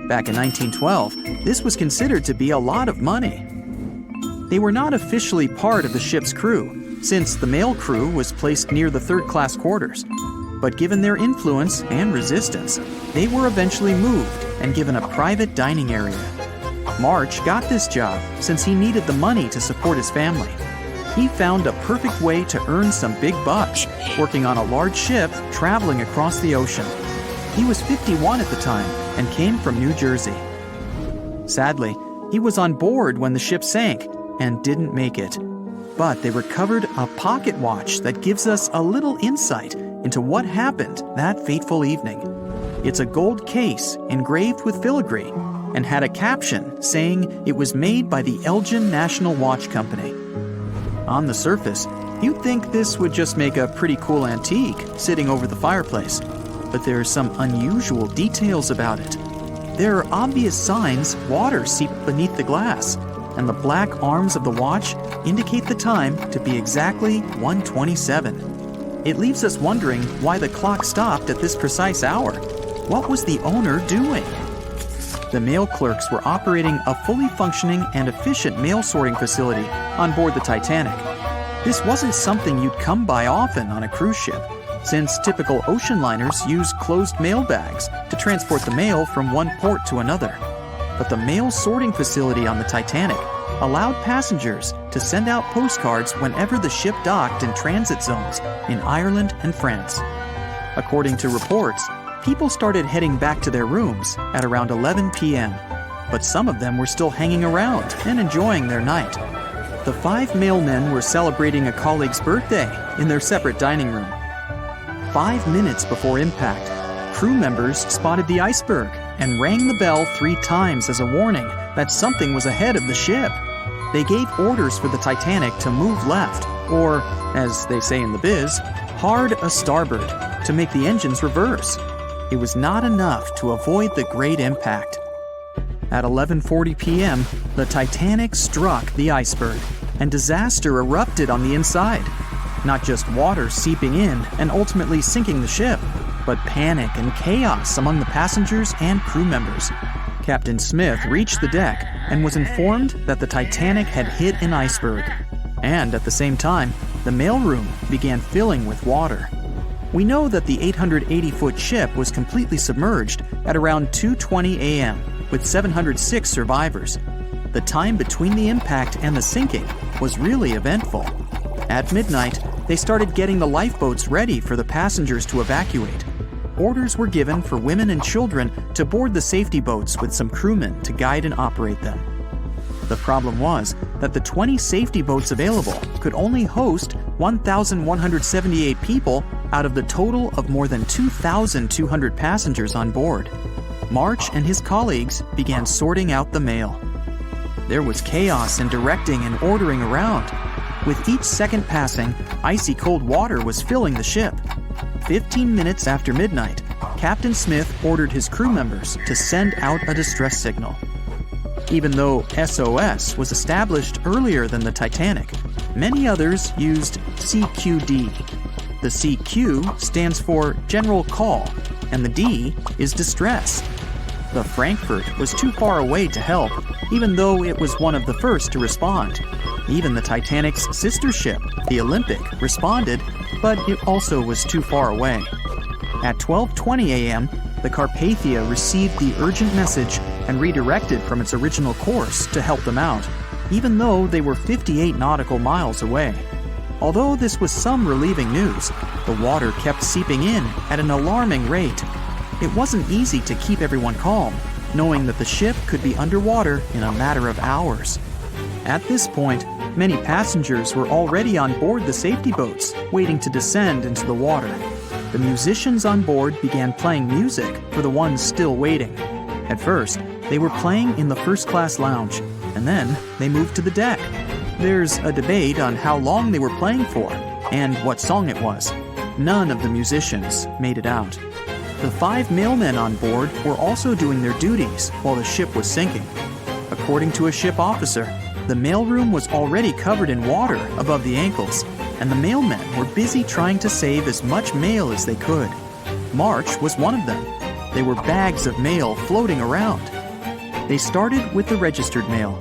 Back in 1912, this was considered to be a lot of money. They were not officially part of the ship's crew, since the mail crew was placed near the third-class quarters. But given their influence and resistance, they were eventually moved and given a private dining area. March got this job since he needed the money to support his family. He found a perfect way to earn some big bucks, working on a large ship traveling across the ocean. He was 51 at the time and came from New Jersey. Sadly, he was on board when the ship sank and didn't make it. But they recovered a pocket watch that gives us a little insight into what happened that fateful evening. It's a gold case engraved with filigree and had a caption saying it was made by the Elgin National Watch Company. On the surface, you'd think this would just make a pretty cool antique sitting over the fireplace, but there are some unusual details about it. There are obvious signs water seeped beneath the glass, and the black arms of the watch indicate the time to be exactly 1:27. It leaves us wondering why the clock stopped at this precise hour. What was the owner doing? The mail clerks were operating a fully functioning and efficient mail sorting facility on board the Titanic. This wasn't something you'd come by often on a cruise ship, since typical ocean liners use closed mail bags to transport the mail from one port to another. But the mail sorting facility on the Titanic allowed passengers to send out postcards whenever the ship docked in transit zones in Ireland and France. According to reports, people started heading back to their rooms at around 11 p.m., but some of them were still hanging around and enjoying their night. The 5 mailmen were celebrating a colleague's birthday in their separate dining room. 5 minutes before impact, crew members spotted the iceberg and rang the bell 3 times as a warning that something was ahead of the ship. They gave orders for the Titanic to move left, or, as they say in the biz, hard a starboard, to make the engines reverse. It was not enough to avoid the great impact. At 11:40 p.m., the Titanic struck the iceberg, and disaster erupted on the inside. Not just water seeping in and ultimately sinking the ship, but panic and chaos among the passengers and crew members. Captain Smith reached the deck and was informed that the Titanic had hit an iceberg. And at the same time, the mailroom began filling with water. We know that the 880-foot ship was completely submerged at around 2:20 a.m., with 706 survivors. The time between the impact and the sinking was really eventful. At midnight, they started getting the lifeboats ready for the passengers to evacuate. Orders were given for women and children to board the safety boats with some crewmen to guide and operate them. The problem was that the 20 safety boats available could only host 1,178 people out of the total of more than 2,200 passengers on board. March and his colleagues began sorting out the mail. There was chaos in directing and ordering around. With each second passing, icy cold water was filling the ship. 15 minutes after midnight, Captain Smith ordered his crew members to send out a distress signal. Even though SOS was established earlier than the Titanic, many others used CQD. The CQ stands for General Call, and the D is Distress. The Frankfurt was too far away to help, even though it was one of the first to respond. Even the Titanic's sister ship, the Olympic, responded, but it also was too far away. At 12:20 a.m., the Carpathia received the urgent message and redirected from its original course to help them out, even though they were 58 nautical miles away. Although this was some relieving news, the water kept seeping in at an alarming rate. It wasn't easy to keep everyone calm, knowing that the ship could be underwater in a matter of hours. At this point, many passengers were already on board the safety boats, waiting to descend into the water. The musicians on board began playing music for the ones still waiting. At first, they were playing in the first-class lounge, and then they moved to the deck. There's a debate on how long they were playing for and what song it was. None of the musicians made it out. The 5 mailmen on board were also doing their duties while the ship was sinking. According to a ship officer, the mailroom was already covered in water above the ankles, and the mailmen were busy trying to save as much mail as they could. March was one of them. There were bags of mail floating around. They started with the registered mail.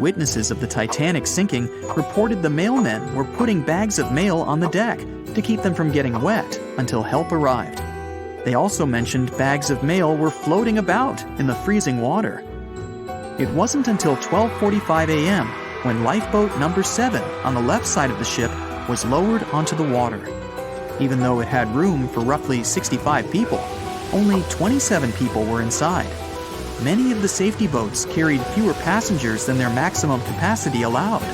Witnesses of the Titanic sinking reported the mailmen were putting bags of mail on the deck to keep them from getting wet until help arrived. They also mentioned bags of mail were floating about in the freezing water. It wasn't until 12:45 a.m. when lifeboat number 7 on the left side of the ship was lowered onto the water. Even though it had room for roughly 65 people, only 27 people were inside. Many of the safety boats carried fewer passengers than their maximum capacity allowed.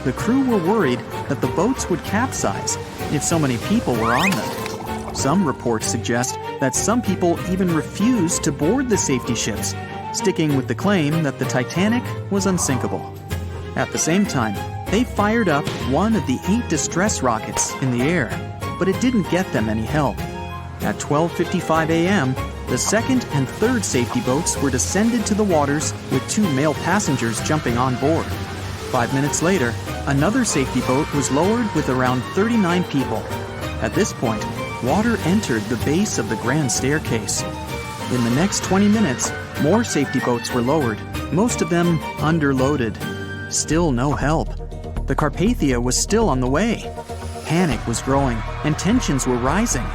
The crew were worried that the boats would capsize if so many people were on them. Some reports suggest that some people even refused to board the safety ships, sticking with the claim that the Titanic was unsinkable. At the same time, they fired up one of the 8 distress rockets in the air, but it didn't get them any help. At 12:55 a.m., the second and third safety boats were descended to the waters with 2 male passengers jumping on board. 5 minutes later, another safety boat was lowered with around 39 people. At this point, water entered the base of the grand staircase. In the next 20 minutes, more safety boats were lowered, most of them underloaded. Still no help. The Carpathia was still on the way. Panic was growing, and tensions were rising.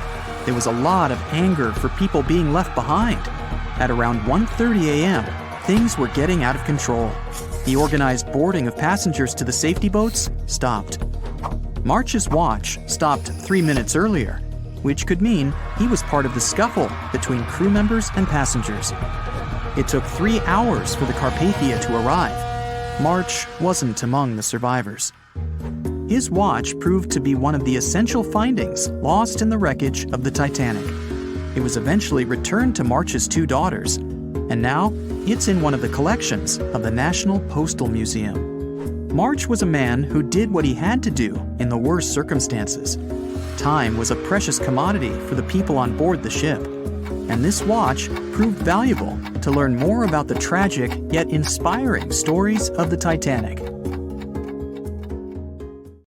There was a lot of anger for people being left behind. At around 1:30 a.m., things were getting out of control. The organized boarding of passengers to the safety boats stopped. March's watch stopped 3 minutes earlier, which could mean he was part of the scuffle between crew members and passengers. It took 3 hours for the Carpathia to arrive. March wasn't among the survivors. His watch proved to be one of the essential findings lost in the wreckage of the Titanic. It was eventually returned to March's 2 daughters, and now it's in one of the collections of the National Postal Museum. March was a man who did what he had to do in the worst circumstances. Time was a precious commodity for the people on board the ship, and this watch proved valuable to learn more about the tragic yet inspiring stories of the Titanic.